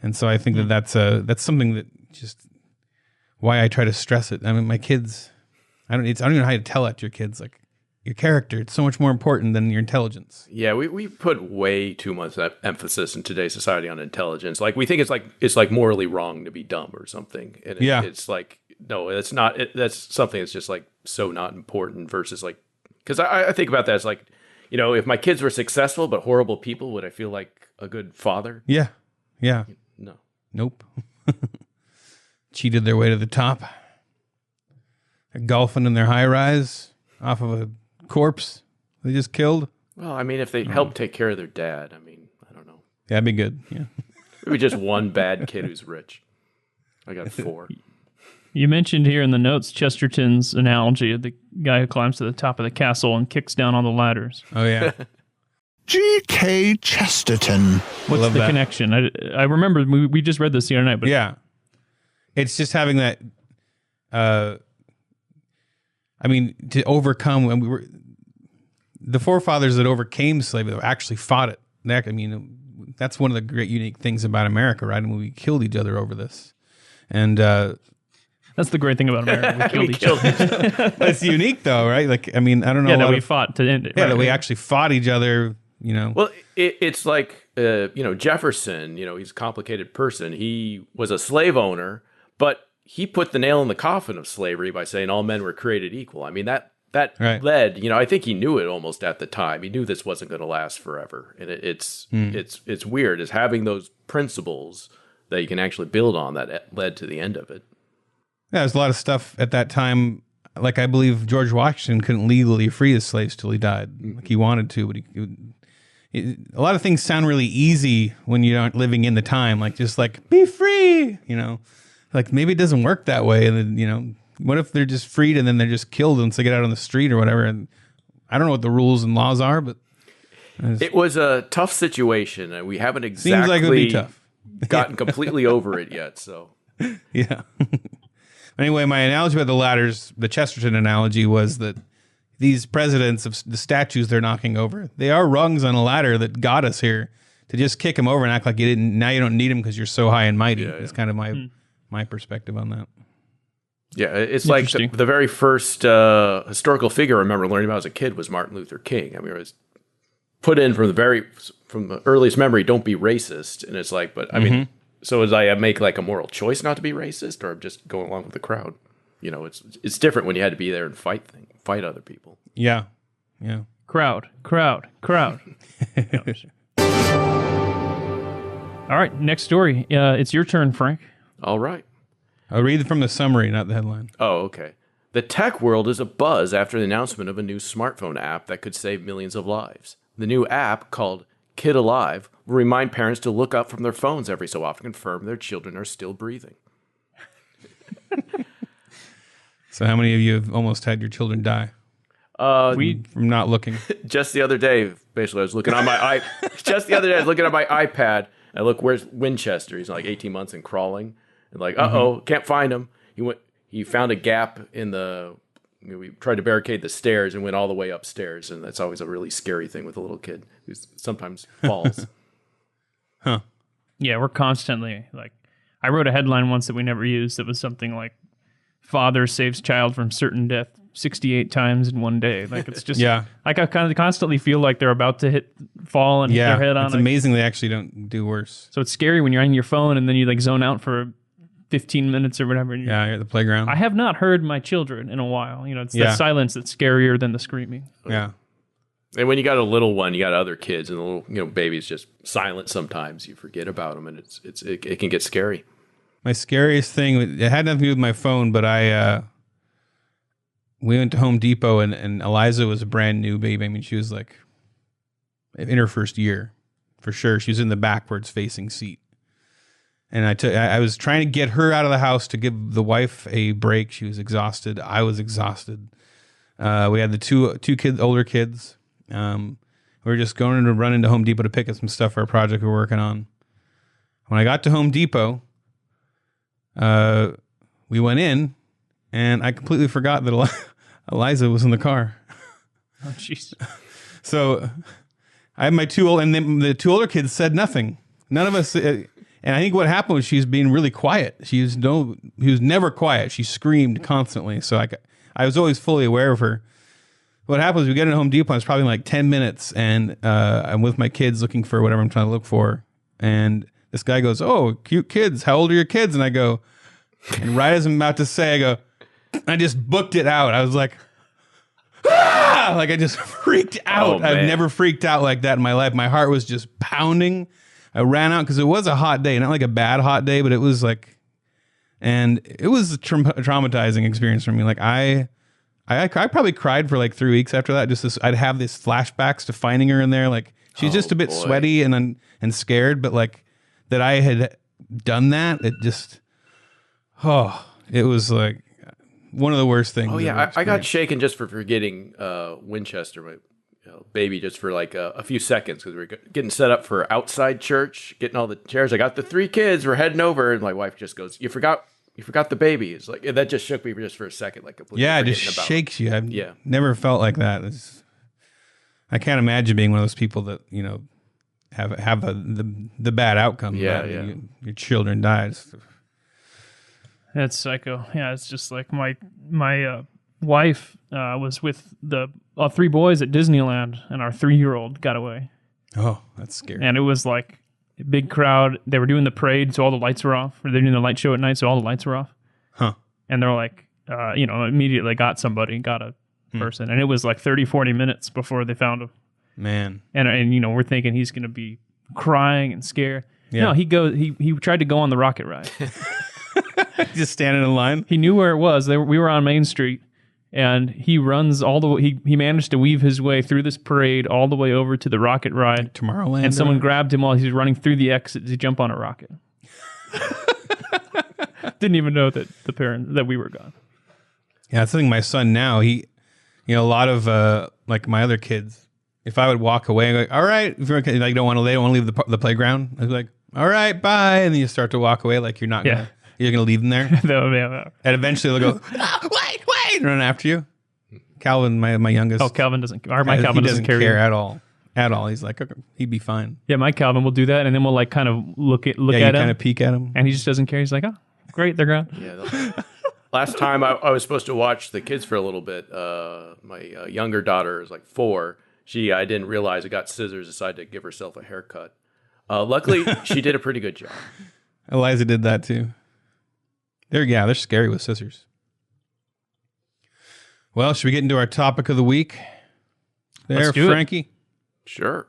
And so I think that's something that just why I try to stress it. I mean, my kids, I don't even know how to tell that to your kids, like, your character, it's so much more important than your intelligence. Yeah, we put way too much emphasis in today's society on intelligence. Like, we think it's like morally wrong to be dumb or something. And it's like, no, it's not. That's something that's just like so not important versus like, because I think about that as like, if my kids were successful but horrible people, would I feel like a good father? Yeah. No. Nope. Cheated their way to the top. They're golfing in their high rise off of a corpse they just killed. Well, I mean, if they help take care of their dad, I mean, I don't know. That'd be good. Yeah. Maybe just one bad kid who's rich. I got 4. You mentioned here in the notes Chesterton's analogy of the guy who climbs to the top of the castle and kicks down all the ladders. Oh, yeah. G.K. Chesterton. What's the connection? I remember we just read this the other night. But yeah. It's just having that... I mean, to overcome when the forefathers that overcame slavery actually fought it. I mean, that's one of the great unique things about America, right? I mean, we killed each other over this, and that's the great thing about America. We killed each other. That's unique, though, right? Like, I mean, I don't know. Yeah, that we fought to end it. Yeah, that we actually fought each other. Well, it's like Jefferson. He's a complicated person. He was a slave owner, but he put the nail in the coffin of slavery by saying all men were created equal. I mean, that right. led, I think he knew it almost at the time. He knew this wasn't going to last forever. And it's weird is having those principles that you can actually build on that led to the end of it. Yeah, there's a lot of stuff at that time. Like, I believe George Washington couldn't legally free his slaves till he died. Like, he wanted to, but a lot of things sound really easy when you aren't living in the time. Like, just like, be free, Like, maybe it doesn't work that way. And then, what if they're just freed and then they're just killed once they get out on the street or whatever? And I don't know what the rules and laws are, but... It was a tough situation. And we haven't exactly seems like it would be tough. Gotten completely over it yet, so... Yeah. Anyway, my analogy about the ladders, the Chesterton analogy was that these presidents of the statues they're knocking over, they are rungs on a ladder that got us here. To just kick them over and act like you didn't, now you don't need them because you're so high and mighty. It's kind of my perspective on that. Yeah, it's like the very first historical figure I remember learning about as a kid was Martin Luther King. I mean, it was put in from the earliest memory, don't be racist. And it's like, but I mean, so as I make like a moral choice not to be racist, or I'm just going along with the crowd? You know, it's different when you had to be there and fight other people. Yeah. Crowd. All right, next story. It's your turn, Frank. All right. I'll read from the summary, not the headline. Oh, okay. The tech world is abuzz after the announcement of a new smartphone app that could save millions of lives. The new app, called Kid Alive, will remind parents to look up from their phones every so often to confirm their children are still breathing. So how many of you have almost had your children die? From not looking. Just the other day, basically, I was looking on my iPad. I look, where's Winchester? He's like 18 months and crawling. And like, can't find him. He found a gap in we tried to barricade the stairs and went all the way upstairs. And that's always a really scary thing with a little kid who sometimes falls. Huh. Yeah, we're constantly like, I wrote a headline once that we never used that was something like, father saves child from certain death 68 times in one day. Like, it's just, like, I kind of constantly feel like they're about to fall and hit their head on it. It's amazing they actually don't do worse. So it's scary when you're on your phone and then you like zone out for 15 minutes or whatever. And you're at the playground. I have not heard my children in a while. You know, it's the silence that's scarier than the screaming. Yeah. And when you got a little one, you got other kids, and the little baby's just silent sometimes. You forget about them, and it can get scary. My scariest thing, it had nothing to do with my phone, but we went to Home Depot and Eliza was a brand new baby. I mean, she was like in her first year for sure. She was in the backwards facing seat. And I was trying to get her out of the house to give the wife a break. She was exhausted. I was exhausted. We had the two older kids. We were just going to run into Home Depot to pick up some stuff for a project we're working on. When I got to Home Depot, we went in, and I completely forgot that Eliza was in the car. Oh, jeez. So I had my the two older kids said nothing. None of us. And I think what happened was she's being really quiet. He was never quiet. She screamed constantly. So I was always fully aware of her. What happened was we get in Home Depot. It's probably like 10 minutes, and I'm with my kids looking for whatever I'm trying to look for. And this guy goes, "Oh, cute kids. How old are your kids?" And I go, and right as I'm about to say, I just booked it out. I was like, ah! Like I just freaked out. I've never freaked out like that in my life. My heart was just pounding. I ran out because it was a hot day, not like a bad hot day, but it was like, and it was a traumatizing experience for me. Like I probably cried for like 3 weeks after that. I'd have these flashbacks to finding her in there. Like she's just a bit sweaty and scared, but like that I had done that. It just, it was like one of the worst things. Oh yeah, I got shaken just for forgetting Winchester, my baby, just for like a few seconds because we were getting set up for outside church, getting all the chairs. I got the 3 kids. We're heading over, and my wife just goes, "You forgot the baby." It's like that just shook me just for a second, like completely. Yeah, it just shakes you. I've never felt like that. I can't imagine being one of those people that have the bad outcome. Yeah, your children died. That's psycho. Yeah, it's just like my wife was with the 3 boys at Disneyland, and our 3-year-old got away. Oh, that's scary. And it was like a big crowd. They were doing the parade, so all the lights were off. Or they're doing the light show at night, so all the lights were off. Huh. And they're like, immediately got a person. And it was like 30, 40 minutes before they found him. Man. And we're thinking he's going to be crying and scared. Yeah. No, he tried to go on the rocket ride. Just standing in line. He knew where it was. We were on Main Street, and he runs all the way. He managed to weave his way through this parade all the way over to the rocket ride. Tomorrowland. And someone grabbed him while he was running through the exit to jump on a rocket. Didn't even know that we were gone. Yeah, that's something my son now. He, a lot of like my other kids. If I would walk away, I'm like, all right, if you're okay, like, they don't want to leave the playground. I was like, all right, bye, and then you start to walk away like you're not gonna. You're going to leave them there? No. And eventually they'll go, wait, and run after you. Calvin, my youngest. Oh, Calvin doesn't. Or my Calvin doesn't care at all. At all. He's like, okay, he'd be fine. Yeah, my Calvin will do that, and then we'll like kind of look at him, kind of peek at him, and he just doesn't care. He's like, oh, great, they're gone. Yeah. Last time I was supposed to watch the kids for a little bit. My younger daughter is like 4. I didn't realize it got scissors. Decided to give herself a haircut. Luckily, she did a pretty good job. Eliza did that too. They're scary with scissors. Well, should we get into our topic of the week? There, Frankie. Sure.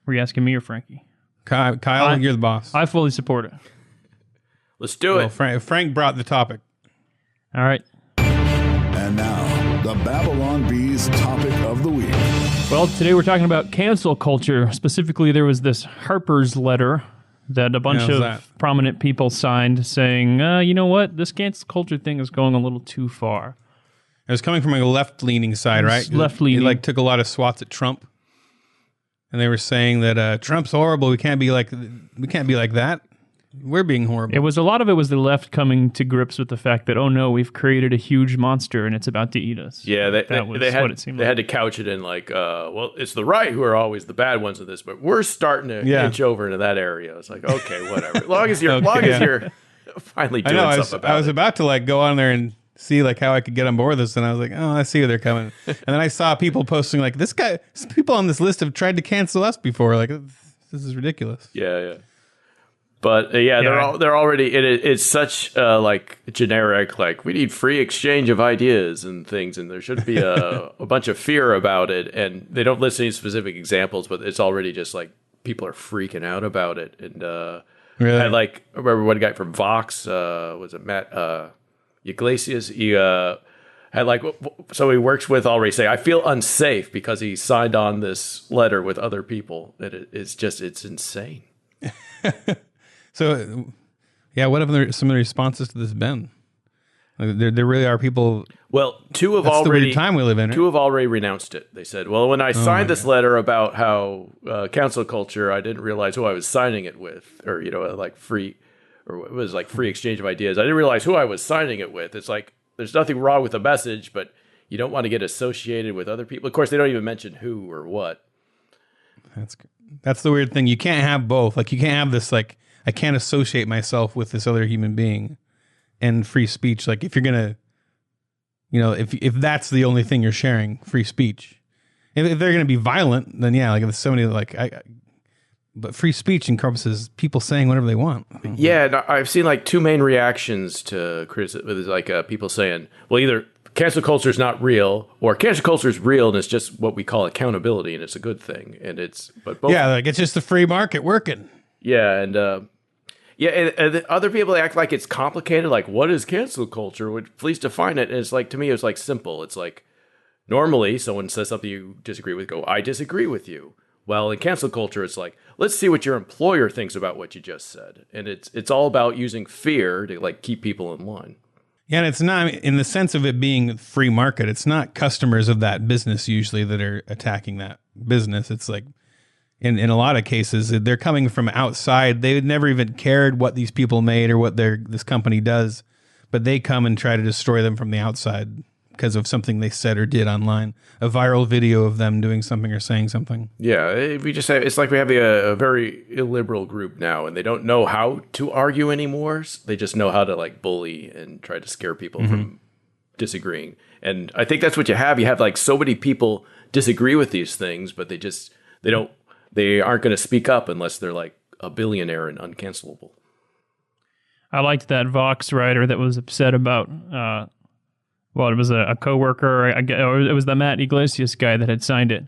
Were you asking me or Frankie? Kyle, you're the boss. I fully support it. Let's do it. Frank brought the topic. All right. And now, the Babylon Bees topic of the week. Well, today we're talking about cancel culture. Specifically, there was this Harper's letter that a bunch of prominent people signed saying, you know what, this cancel culture thing is going a little too far. It was coming from a left-leaning side, right? Left-leaning. It took a lot of swats at Trump. And they were saying that Trump's horrible. We can't be like that. We're being horrible. A lot of it was the left coming to grips with the fact that, oh no, we've created a huge monster and it's about to eat us. Yeah, they had to couch it in like, well, it's the right who are always the bad ones in this, but we're starting to inch over into that area. It's like, okay, whatever. As long as you're finally doing something about it. I was about to like go on there and see like how I could get on board with this, and I was like, oh, I see where they're coming. And then I saw people posting like, people on this list have tried to cancel us before. Like, this is ridiculous. Yeah. But they're already. It's such like generic. Like, we need free exchange of ideas and things, and there should be a bunch of fear about it. And they don't list any specific examples, but it's already just like people are freaking out about it. And really? I remember one guy from Vox. Was it Matt Iglesias? He had so he works with already say, I feel unsafe because he signed on this letter with other people. It's insane. So, yeah, what have some of the responses to this been? Like, there really are people. Well, two have already renounced it. They said, well, when I signed this letter about how cancel culture, I didn't realize who I was signing it with, or free exchange of ideas. I didn't realize who I was signing it with. It's like there's nothing wrong with the message, but you don't want to get associated with other people. Of course, they don't even mention who or what. That's the weird thing. You can't have both. Like, you can't have this like, I can't associate myself with this other human being and free speech. Like, if you're going to, if that's the only thing you're sharing, free speech. If they're going to be violent, then yeah, like if somebody but free speech encompasses people saying whatever they want. Yeah, I've seen like two main reactions to criticism, like people saying, well, either cancel culture is not real, or cancel culture is real and it's just what we call accountability and it's a good thing. And but both. Yeah, like it's just the free market working. Yeah, and other people act like it's complicated. Like, what is cancel culture? Please define it. And it's like, to me, it's like simple. It's like, normally someone says something you disagree with, go, I disagree with you. Well, in cancel culture, it's like, let's see what your employer thinks about what you just said. And it's all about using fear to like keep people in line. Yeah, and it's not, in the sense of it being free market, it's not customers of that business usually that are attacking that business. It's like, in a lot of cases, they're coming from outside. They never even cared what these people made or what this company does, but they come and try to destroy them from the outside because of something they said or did online, a viral video of them doing something or saying something. Yeah, it's like we have a very illiberal group now, and they don't know how to argue anymore. They just know how to like bully and try to scare people from disagreeing. And I think that's what you have. You have like so many people disagree with these things, but they aren't going to speak up unless they're like a billionaire and uncancelable. I liked that Vox writer that was upset about, it was a coworker, or it was the Matt Iglesias guy that had signed it,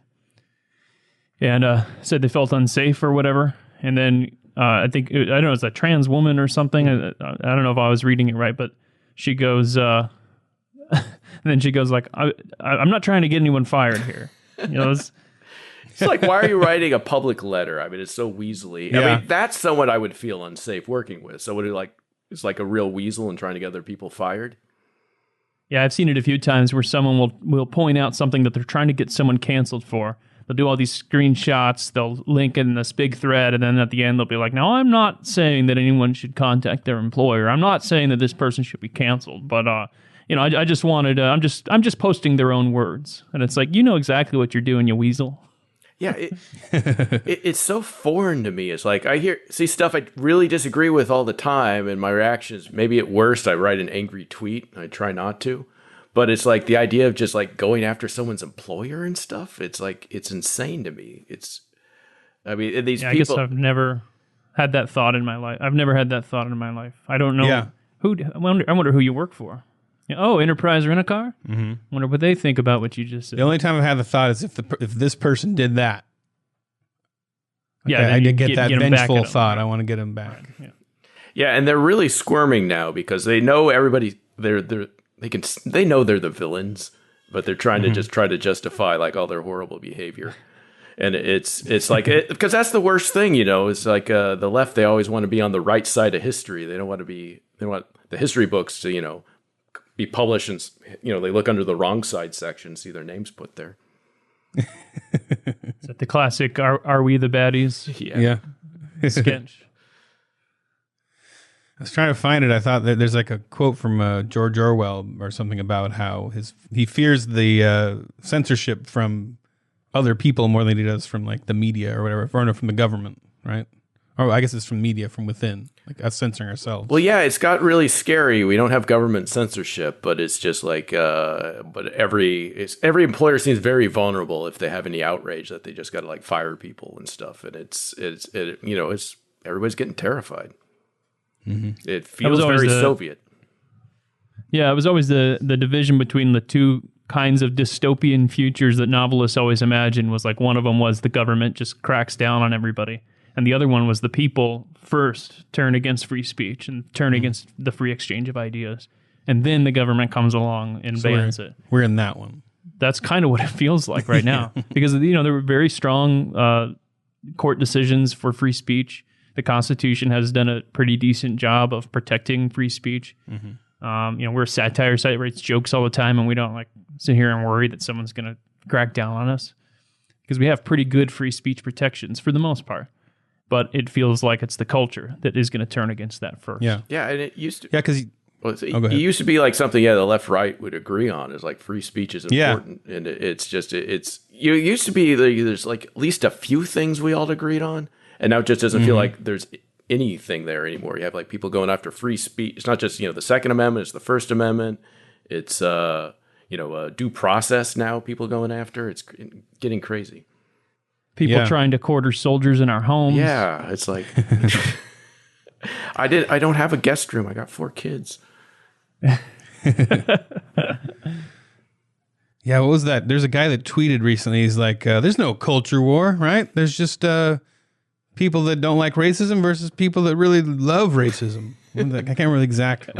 and said they felt unsafe or whatever. And then I don't know, it's a trans woman or something. I don't know if I was reading it right, but she goes, and then she goes like, I'm not trying to get anyone fired here. It's like, why are you writing a public letter? I mean, it's so weaselly. Yeah. I mean, that's someone I would feel unsafe working with. So it's like a real weasel and trying to get other people fired. Yeah, I've seen it a few times where someone will point out something that they're trying to get someone canceled for. They'll do all these screenshots, they'll link in this big thread, and then at the end they'll be like, no, I'm not saying that anyone should contact their employer. I'm not saying that this person should be canceled, but I just wanted. I'm just posting their own words, and it's like, you know exactly what you're doing, you weasel. Yeah, it's so foreign to me. It's like see stuff I really disagree with all the time, and my reaction is maybe at worst I write an angry tweet. I try not to, but it's like the idea of just like going after someone's employer and stuff. It's like it's insane to me. These people. I guess I've never had that thought in my life. I don't know. Yeah. I wonder who you work for. Oh, Enterprise Rent-A-Car? Mm-hmm. Wonder what they think about what you just said. The only time I've had the thought is if this person did that. Yeah, I did get that vengeful thought. I want to get him back. Right. Yeah, and they're really squirming now because they know everybody. They know they're the villains, but they're trying to just try to justify like all their horrible behavior. And it's like because that's the worst thing, It's like the left. They always want to be on the right side of history. They don't want to be. They want the history books to be published, and they look under the wrong side section, see their names put there. Is that the classic "Are we the baddies?" Yeah. Sketch. I was trying to find it. I thought that there's like a quote from George Orwell or something about how he fears the censorship from other people more than he does from like the media or whatever, or no, from the government, right? Or I guess it's from media from within, like us censoring ourselves. Well, yeah, it's got really scary. We don't have government censorship, but it's just like, but every employer seems very vulnerable if they have any outrage that they just got to like fire people and stuff, and it's everybody's getting terrified. Mm-hmm. It feels very Soviet. Yeah, it was always the division between the two kinds of dystopian futures that novelists always imagine. Was like one of them was the government just cracks down on everybody. And the other one was the people first turn against free speech and turn against the free exchange of ideas. And then the government comes along and bans it. We're in that one. That's kind of what it feels like right now. Because, there were very strong court decisions for free speech. The Constitution has done a pretty decent job of protecting free speech. Mm-hmm. We're a satire site, writes jokes all the time, and we don't like sit here and worry that someone's going to crack down on us. Because we have pretty good free speech protections for the most part. But it feels like it's the culture that is going to turn against that first. Yeah, and it used to. Yeah, because it used to be like something. Yeah, the left right would agree on is like free speech is important, and it's used to be there's like at least a few things we all agreed on, and now it just doesn't feel like there's anything there anymore. You have like people going after free speech. It's not just the Second Amendment; it's the First Amendment. It's due process now. People going after it's getting crazy. People trying to quarter soldiers in our homes. Yeah, it's like I don't have a guest room. I got 4 kids. Yeah, what was that? There's a guy that tweeted recently. He's like, "There's no culture war, right? There's just people that don't like racism versus people that really love racism." I can't remember exactly.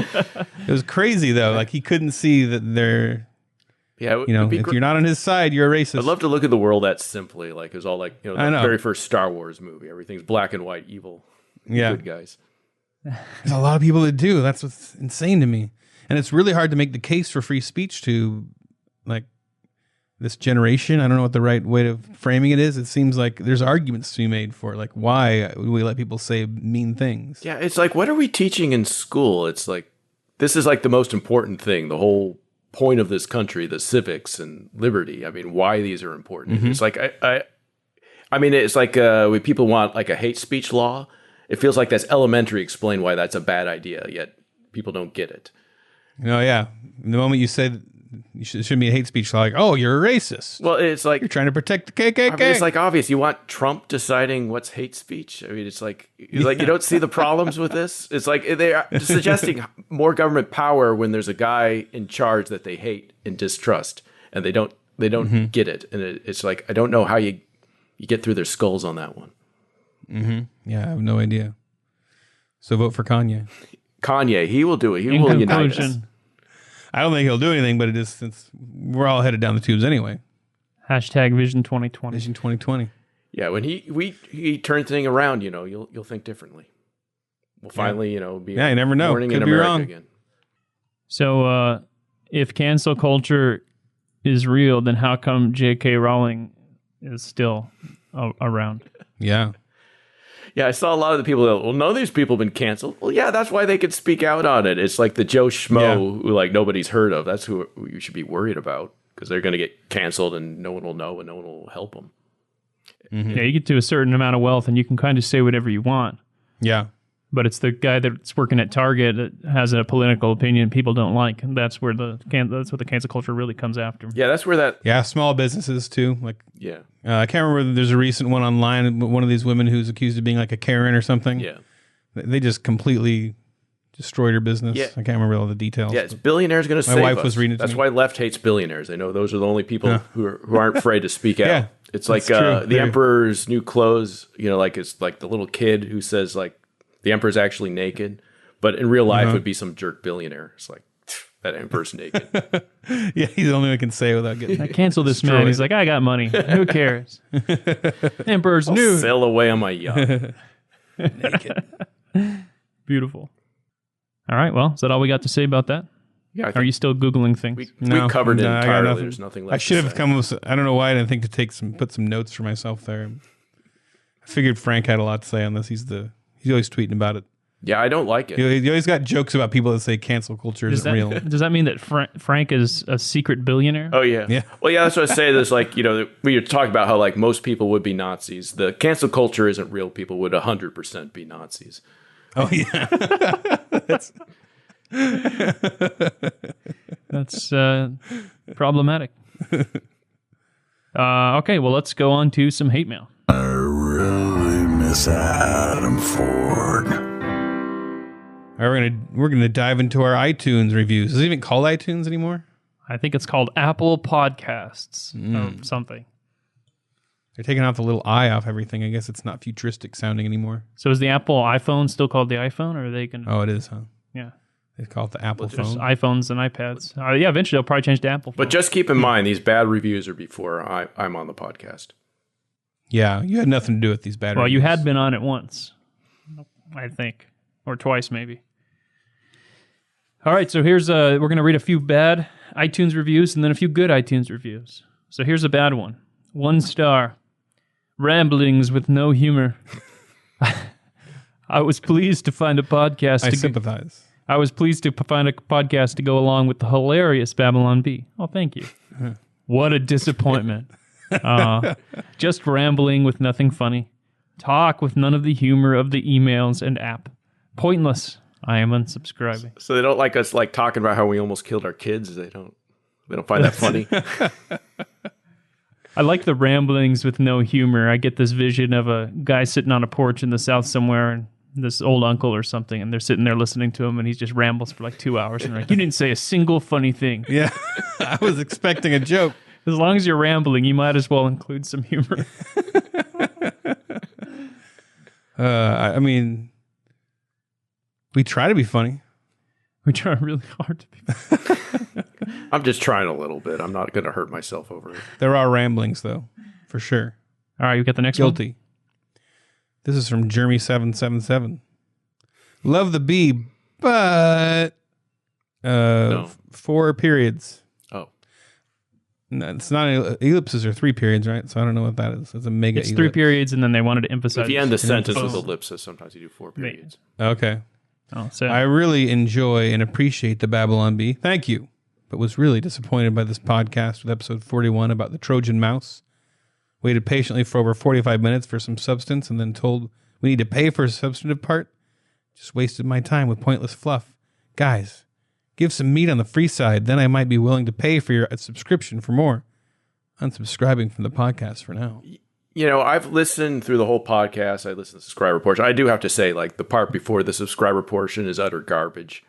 It was crazy though. Like he couldn't see that they're. Yeah, if you're not on his side, you're a racist. I'd love to look at the world that simply. Like it was all like the very first Star Wars movie. Everything's black and white, evil, good guys. There's a lot of people that do. That's what's insane to me. And it's really hard to make the case for free speech to like this generation. I don't know what the right way of framing it is. It seems like there's arguments to be made for like why we let people say mean things. Yeah, it's like what are we teaching in school? It's like this is like the most important thing. The whole point of this country, the civics and liberty. I mean, why these are important. Mm-hmm. It's like it's like when people want like a hate speech law. It feels like that's elementary. Explain why that's a bad idea. Yet people don't get it. The moment you said shouldn't be a hate speech law, like, oh, you're a racist. Well, it's like you're trying to protect the KKK. I mean, it's like obvious. You want Trump deciding what's hate speech. I mean, it's like you don't see the problems with this. It's like they are suggesting more government power when there's a guy in charge that they hate and distrust, and they don't get it. And it's like I don't know how you get through their skulls on that one. Mm-hmm. Yeah, I have no idea. So vote for Kanye. Kanye, he will do it. He will unite us. I don't think he'll do anything, but it is since we're all headed down the tubes anyway. Hashtag Vision 2020. Vision 2020. Yeah, when he turns things around, you'll think differently. We'll finally, be you never know. Morning Could in be America wrong. again. So if cancel culture is real, then how come J.K. Rowling is still around? Yeah. Yeah, I saw a lot of the people that, well, none of these people have been canceled. Well, yeah, that's why they could speak out on it. It's like the Joe Schmo who like nobody's heard of. That's who you should be worried about because they're going to get canceled and no one will know and no one will help them. Mm-hmm. Yeah, you get to a certain amount of wealth and you can kind of say whatever you want. Yeah. But it's the guy that's working at Target that has a political opinion people don't like. And that's where that's what the cancel culture really comes after. Yeah, that's where that... Yeah, small businesses too. Like, yeah. I can't remember, there's a recent one online, one of these women who's accused of being like a Karen or something. Yeah. They just completely destroyed her business. Yeah. I can't remember all the details. Yeah, it's billionaires going to save us. My wife was reading it to That's me. why left hates billionaires. They know those are the only people who aren't afraid to speak out. Yeah, it's like that's the Emperor's New Clothes, like it's like the little kid who says like the Emperor's actually naked, but in real life would be some jerk billionaire. It's like, that Emperor's naked. Yeah, he's the only one who can say without getting... I cancel this man. He's like, I got money. Who cares? Emperor's nude. Sail away on my yacht. naked. Beautiful. All right, well, is that all we got to say about that? Yeah, Are you still Googling things? we covered it I got entirely. nothing. There's nothing left I should to have say. come with... I don't know why I didn't think to put some notes for myself there. I figured Frank had a lot to say on this. He's always tweeting about it. Yeah, I don't like it. He always got jokes about people that say cancel culture isn't real. Does that mean that Frank is a secret billionaire? Oh, yeah. Yeah. Well, yeah, that's what I say. There's like, we were talking about how like most people would be Nazis. The cancel culture isn't real. People would 100% be Nazis. Oh, yeah. That's problematic. Okay, well, let's go on to some hate mail. I really miss Adam Ford. All right, we're gonna dive into our iTunes reviews. Is it even called iTunes anymore? I think it's called Apple Podcasts or something. They're taking out the little I off everything. I guess it's not futuristic sounding anymore. So is the Apple iPhone still called the iPhone, or are they going to... Oh, it is, huh? Yeah. They call it the Apple There's phone. iPhones and iPads. Yeah, eventually they'll probably change to Apple phone. But just keep in mind, these bad reviews are before I'm on the podcast. Yeah, you had nothing to do with these batteries. Well, you had been on it once, I think, or twice maybe. All right, so here's we're going to read a few bad iTunes reviews and then a few good iTunes reviews. So here's a bad one. 1 star. Ramblings with no humor. I was pleased to find a podcast. I sympathize. I was pleased to find a podcast to go along with the hilarious Babylon Bee. Oh, thank you. What a disappointment. Just rambling with nothing funny. Talk with none of the humor of the emails and app. Pointless. I am unsubscribing. So they don't like us like talking about how we almost killed our kids. They don't find that funny. I like the ramblings with no humor. I get this vision of a guy sitting on a porch in the South somewhere and this old uncle or something, and they're sitting there listening to him, and he just rambles for like 2 hours. And they're like, you didn't say a single funny thing. Yeah, I was expecting a joke. As long as you're rambling, you might as well include some humor. I mean, we try to be funny. We try really hard to be funny. I'm just trying a little bit. I'm not going to hurt myself over it. There are ramblings, though, for sure. All right, you got the next Guilty. This is from Jeremy777. Love the bee, but No. 4 periods. Oh. No, it's not ellipses are 3 periods, right? So I don't know what that is. It's a mega It's ellipse. 3 periods, and then they wanted to emphasize. If you end the sentence with boom. ellipsis, sometimes you do 4 periods. Okay. Oh, so I really enjoy and appreciate the Babylon Bee. Thank you. But was really disappointed by this podcast with episode 41 about the Trojan mouse. Waited patiently for over 45 minutes for some substance and then told we need to pay for a substantive part. Just wasted my time with pointless fluff. Guys, give some meat on the free side, then I might be willing to pay for your subscription for more. Unsubscribing from the podcast for now. I've listened through the whole podcast. I listened to the subscriber portion. I do have to say, like, the part before the subscriber portion is utter garbage.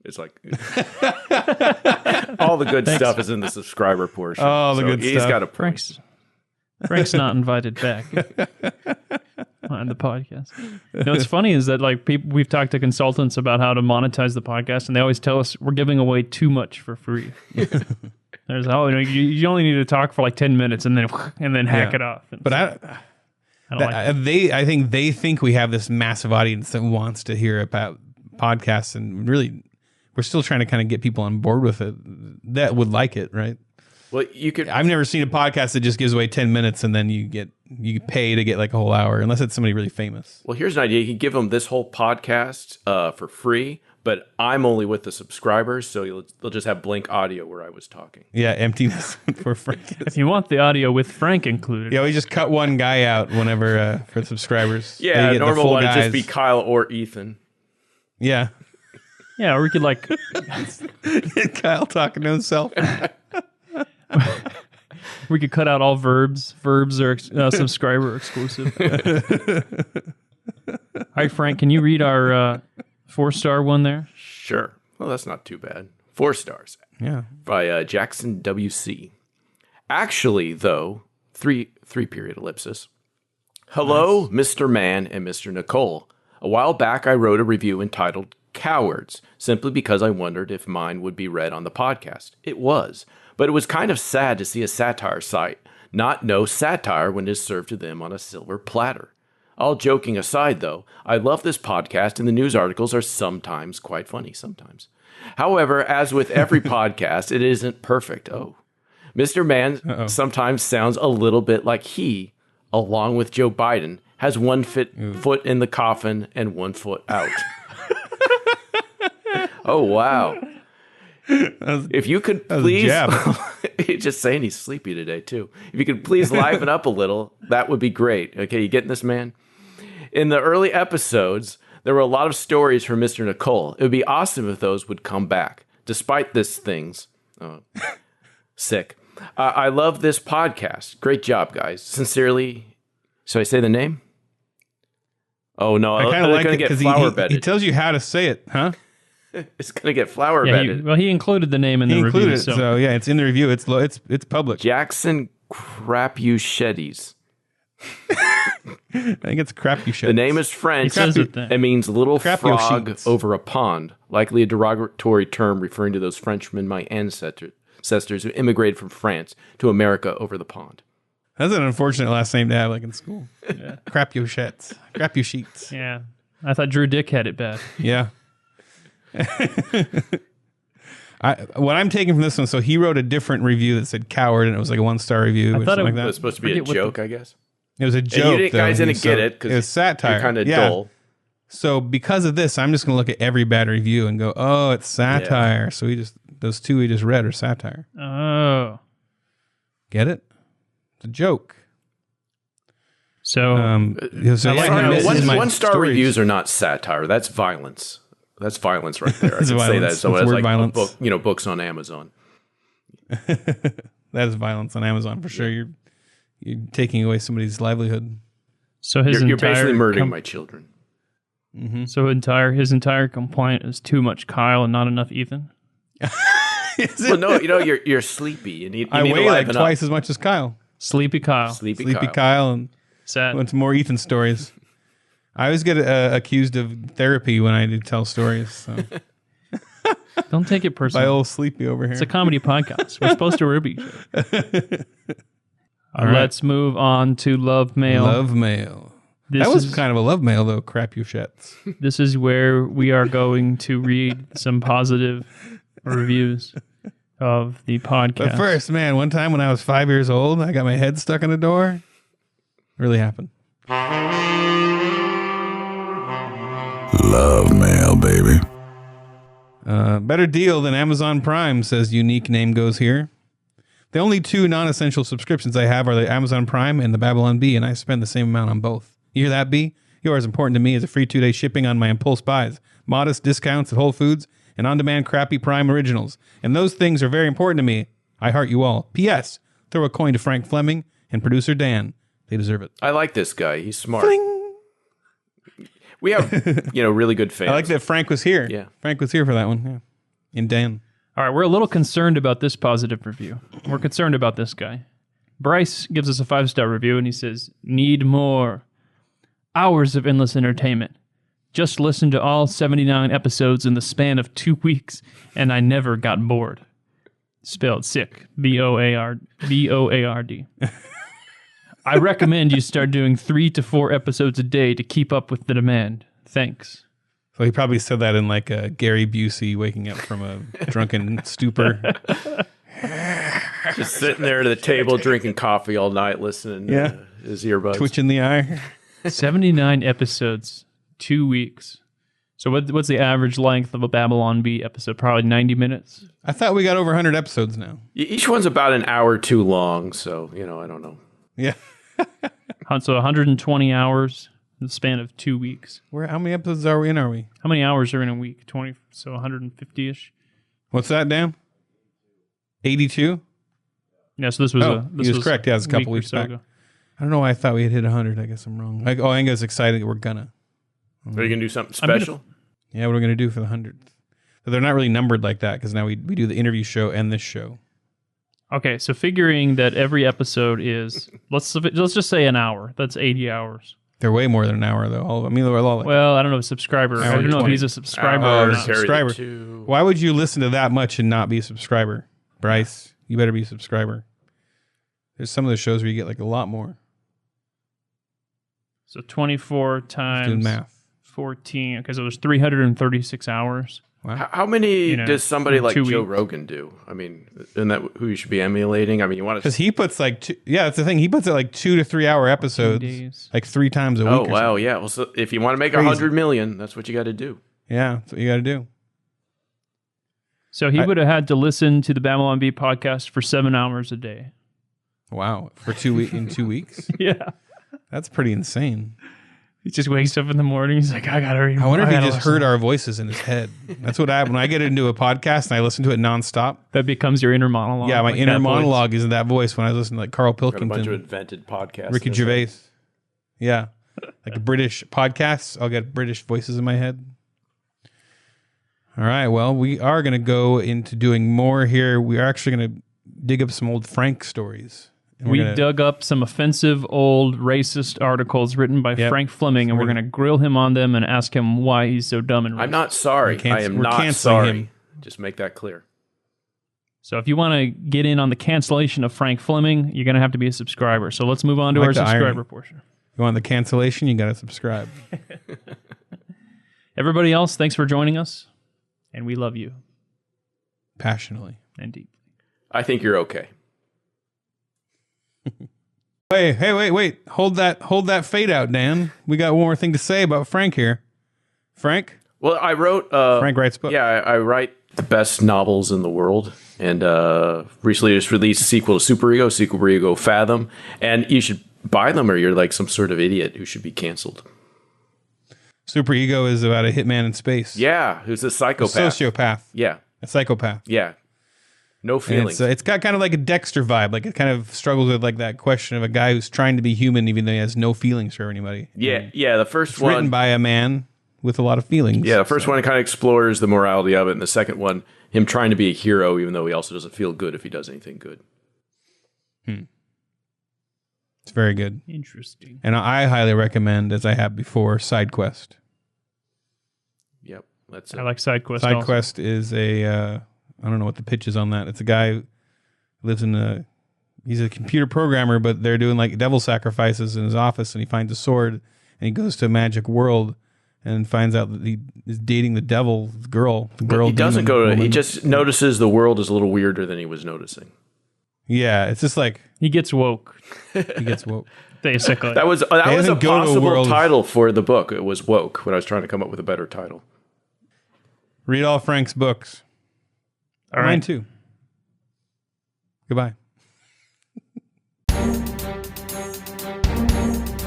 It's like all the good stuff is in the subscriber portion. Oh, the good he's stuff. got a point. Frank's not invited back on the podcast. What's funny is that like we've talked to consultants about how to monetize the podcast, and they always tell us we're giving away too much for free. There's you only need to talk for like 10 minutes and then hack it off. But I think they think we have this massive audience that wants to hear about podcasts, and really we're still trying to kind of get people on board with it that would like it, right? Well, you could. I've never seen a podcast that just gives away 10 minutes and then you get you pay to get like a whole hour, unless it's somebody really famous. Well, here's an idea. You can give them this whole podcast for free, but I'm only with the subscribers, so they'll just have blank audio where I was talking. Yeah, emptiness for Frank. If you want the audio with Frank included. Yeah, we just cut one guy out whenever for subscribers. Yeah, normal one would just be Kyle or Ethan. Yeah. Yeah, or we could like Kyle talking to himself. We could cut out all verbs. Verbs are subscriber exclusive. All right, Frank, can you read our 4-star one there? Sure. Well, that's not too bad. 4 stars. Yeah. By Jackson W.C. Actually, though, 3 period ellipsis. Hello, nice. Mr. Man and Mr. Nicole. A while back, I wrote a review entitled Cowards, simply because I wondered if mine would be read on the podcast. It was. But it was kind of sad to see a satire site not know satire when it is served to them on a silver platter. All joking aside, though, I love this podcast and the news articles are sometimes quite funny sometimes. However, as with every podcast, it isn't perfect. Oh. Mr. Man sometimes sounds a little bit like he, along with Joe Biden, has one foot in the coffin and 1 foot out. Oh, wow. If you could please, just saying he's sleepy today too. If you could please liven up a little, that would be great. Okay, you getting this, man? In the early episodes, there were a lot of stories from Mr. Nicole. It would be awesome if those would come back. Despite this things, sick. I love this podcast. Great job, guys. Sincerely, should I say the name? Oh no, I kind of like it because he tells you how to say it, huh? It's gonna get flower bedded. He included the name in the review. So yeah, it's in the review. It's public. Jackson Crapushetties. I think it's Crapushetties. The name is French. It means little frog over a pond. Likely a derogatory term referring to those Frenchmen, my ancestors, who immigrated from France to America over the pond. That's an unfortunate last name to have, like in school. Yeah. Crapushettes. Crapusheets. Yeah. I thought Drew Dick had it bad. Yeah. What I'm taking from this one, so he wrote a different review that said coward, and it was like a 1-star review. I thought it was supposed to be a joke, I guess. It was a joke. You guys didn't get it because it was satire. You're kind of dull. So because of this, I'm just going to look at every bad review and go, oh, it's satire. Yeah. So those two we just read are satire. Oh. Get it? It's a joke. So, one-star reviews are not satire. That's violence. That's violence right there. I can say that. So it's like violence. Books on Amazon. That is violence on Amazon for sure. You're taking away somebody's livelihood. So you're basically murdering my children. Mm-hmm. So his entire complaint is too much Kyle and not enough Ethan. Well, no, you're sleepy. You need I weigh like twice as much as Kyle. Sleepy Kyle. Sleepy Kyle, and sad. Went to more Ethan stories. I always get accused of therapy when I do tell stories. So. Don't take it personally. By old Sleepy over here. It's a comedy podcast. We're supposed to rib each other. All right. Let's move on to Love Mail. Love Mail. That was kind of a love mail, though, Crapushettes. This is where we are going to read some positive reviews of the podcast. But first, man, one time when I was 5 years old, I got my head stuck in a door. It really happened. Love Mail, baby. Better deal than Amazon Prime, says unique name goes here. The only 2 non-essential subscriptions I have are the Amazon Prime and the Babylon Bee, and I spend the same amount on both. You hear that, Bee? You are as important to me as a free 2-day shipping on my impulse buys, modest discounts at Whole Foods, and on-demand crappy Prime originals. And those things are very important to me. I heart you all. P.S. Throw a coin to Frank Fleming and producer Dan. They deserve it. I like this guy. He's smart. Fling. We have, really good fans. I like that Frank was here. Yeah. Frank was here for that one. Yeah. And Dan. All right, we're a little concerned about this positive review. We're concerned about this guy. Bryce gives us a 5-star review, and he says, need more. Hours of endless entertainment. Just listened to all 79 episodes in the span of 2 weeks, and I never got bored. Spelled sick. B-O-A-R-D. I recommend you start doing 3 to 4 episodes a day to keep up with the demand. Thanks. So he probably said that in like a Gary Busey waking up from a drunken stupor. Just sitting there at the table drinking coffee all night listening. Yeah. his earbuds. Twitching the eye. 79 episodes, 2 weeks. So what's the average length of a Babylon Bee episode? Probably 90 minutes. I thought we got over 100 episodes now. Each one's about an hour too long, so, I don't know. Yeah. So 120 hours in the span of 2 weeks. How many episodes are we in, How many hours are in a week? 20, so 150-ish? What's that, Dan? 82? Yeah, so this was he was correct. Yeah, it was a couple weeks back. Ago. I don't know why I thought we had hit 100. I guess I'm wrong. I think I was excited that we're gonna. Are you going to do something special? Yeah, what are we going to do for the 100th? But they're not really numbered like that because now we do the interview show and this show. Okay, so figuring that every episode is, let's just say an hour. That's 80 hours. They're way more than an hour, though. Well, I don't know, a subscriber. I don't know if he's a subscriber or not. Subscriber. Why would you listen to that much and not be a subscriber? Bryce, you better be a subscriber. There's some of the shows where you get like a lot more. So 24 times doing math. 14. Okay, so there's 336 hours. Wow. How many does somebody like Joe weeks. Rogan do? I mean, isn't that who you should be emulating? I mean, you want to... Because he puts that's the thing. He puts it like 2 to 3 hour episodes, like 3 times a week. Oh, wow, yeah. Well, so if you want to make 100 million, that's what you got to do. Yeah, that's what you got to do. So he would have had to listen to the Babylon Bee podcast for 7 hours a day. Wow, for 2 weeks in 2 weeks? Yeah. That's pretty insane. He just wakes up in the morning. He's like, I got to read. I wonder if he just heard our voices in his head. That's what happened. When I get into a podcast and I listen to it nonstop. That becomes your inner monologue. Yeah, my inner monologue is that voice when I listen to like Carl Pilkington. Got a bunch of invented podcasts. Ricky Gervais. Yeah. Like British podcasts. I'll get British voices in my head. All right. Well, we are going to go into doing more here. We are actually going to dig up some old Frank stories. We dug up some offensive old racist articles written by Frank Fleming, and we're going to grill him on them and ask him why he's so dumb and racist. I'm not sorry. I am not sorry. Just make that clear. So if you want to get in on the cancellation of Frank Fleming, you're going to have to be a subscriber. So let's move on to our subscriber portion. You want the cancellation? You got to subscribe. Everybody else, thanks for joining us, and we love you. Passionately. And deeply. I think you're okay. Wait. Hold that fade out, Dan. We got one more thing to say about Frank here. Frank? Well, I wrote... Frank writes books. Yeah, I write the best novels in the world. And recently just released a sequel to Superego, Fathom. And you should buy them or you're like some sort of idiot who should be canceled. Superego is about a hitman in space. Yeah, who's a psychopath. A sociopath. Yeah. A psychopath. Yeah. No feelings. It's got kind of like a Dexter vibe. Like it kind of struggles with like that question of a guy who's trying to be human even though he has no feelings for anybody. Yeah. The first one written by a man with a lot of feelings. Yeah, the first one kind of explores the morality of it, and the second one, him trying to be a hero even though he also doesn't feel good if he does anything good. It's very good. Interesting. And I highly recommend, as I have before, Side Quest. Yep, that's it. I like Side Quest. Side Quest is a I don't know what the pitch is on that. It's a guy who lives he's a computer programmer, but they're doing like devil sacrifices in his office, and he finds a sword, and he goes to a magic world and finds out that he is dating the devil girl. He doesn't he just notices the world is a little weirder than he was noticing. Yeah, it's just like he gets woke. Basically. That was a possible title for the book. It was Woke when I was trying to come up with a better title. Read all Frank's books. All right. Mine too. Goodbye.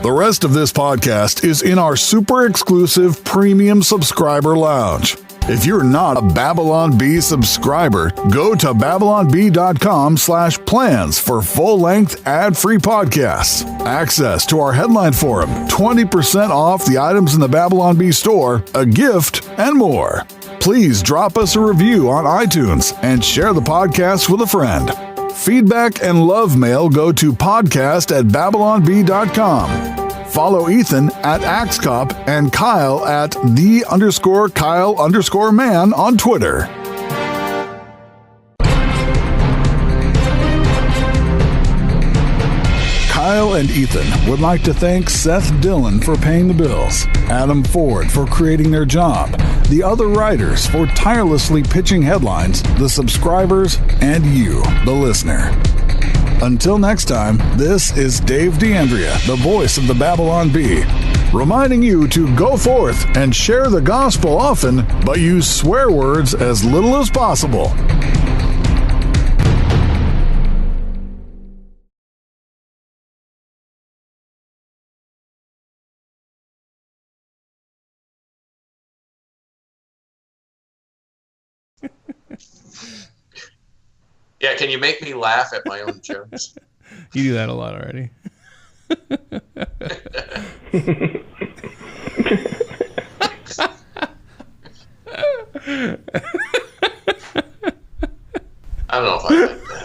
The rest of this podcast is in our super exclusive premium subscriber lounge. If you're not a Babylon Bee subscriber, go to babylonbee.com/plans for full-length ad-free podcasts, access to our headline forum, 20% off the items in the Babylon Bee store, a gift, and more. Please drop us a review on iTunes and share the podcast with a friend. Feedback and love mail go to podcast@babylonbee.com. Follow Ethan at AxeCop and Kyle at _Kyle_man on Twitter. Kyle and Ethan would like to thank Seth Dillon for paying the bills, Adam Ford for creating their job, the other writers for tirelessly pitching headlines, the subscribers, and you, the listener. Until next time, this is Dave D'Andrea, the voice of the Babylon Bee, reminding you to go forth and share the gospel often, but use swear words as little as possible. Yeah, can you make me laugh at my own jokes? You do that a lot already. I don't know if I like that.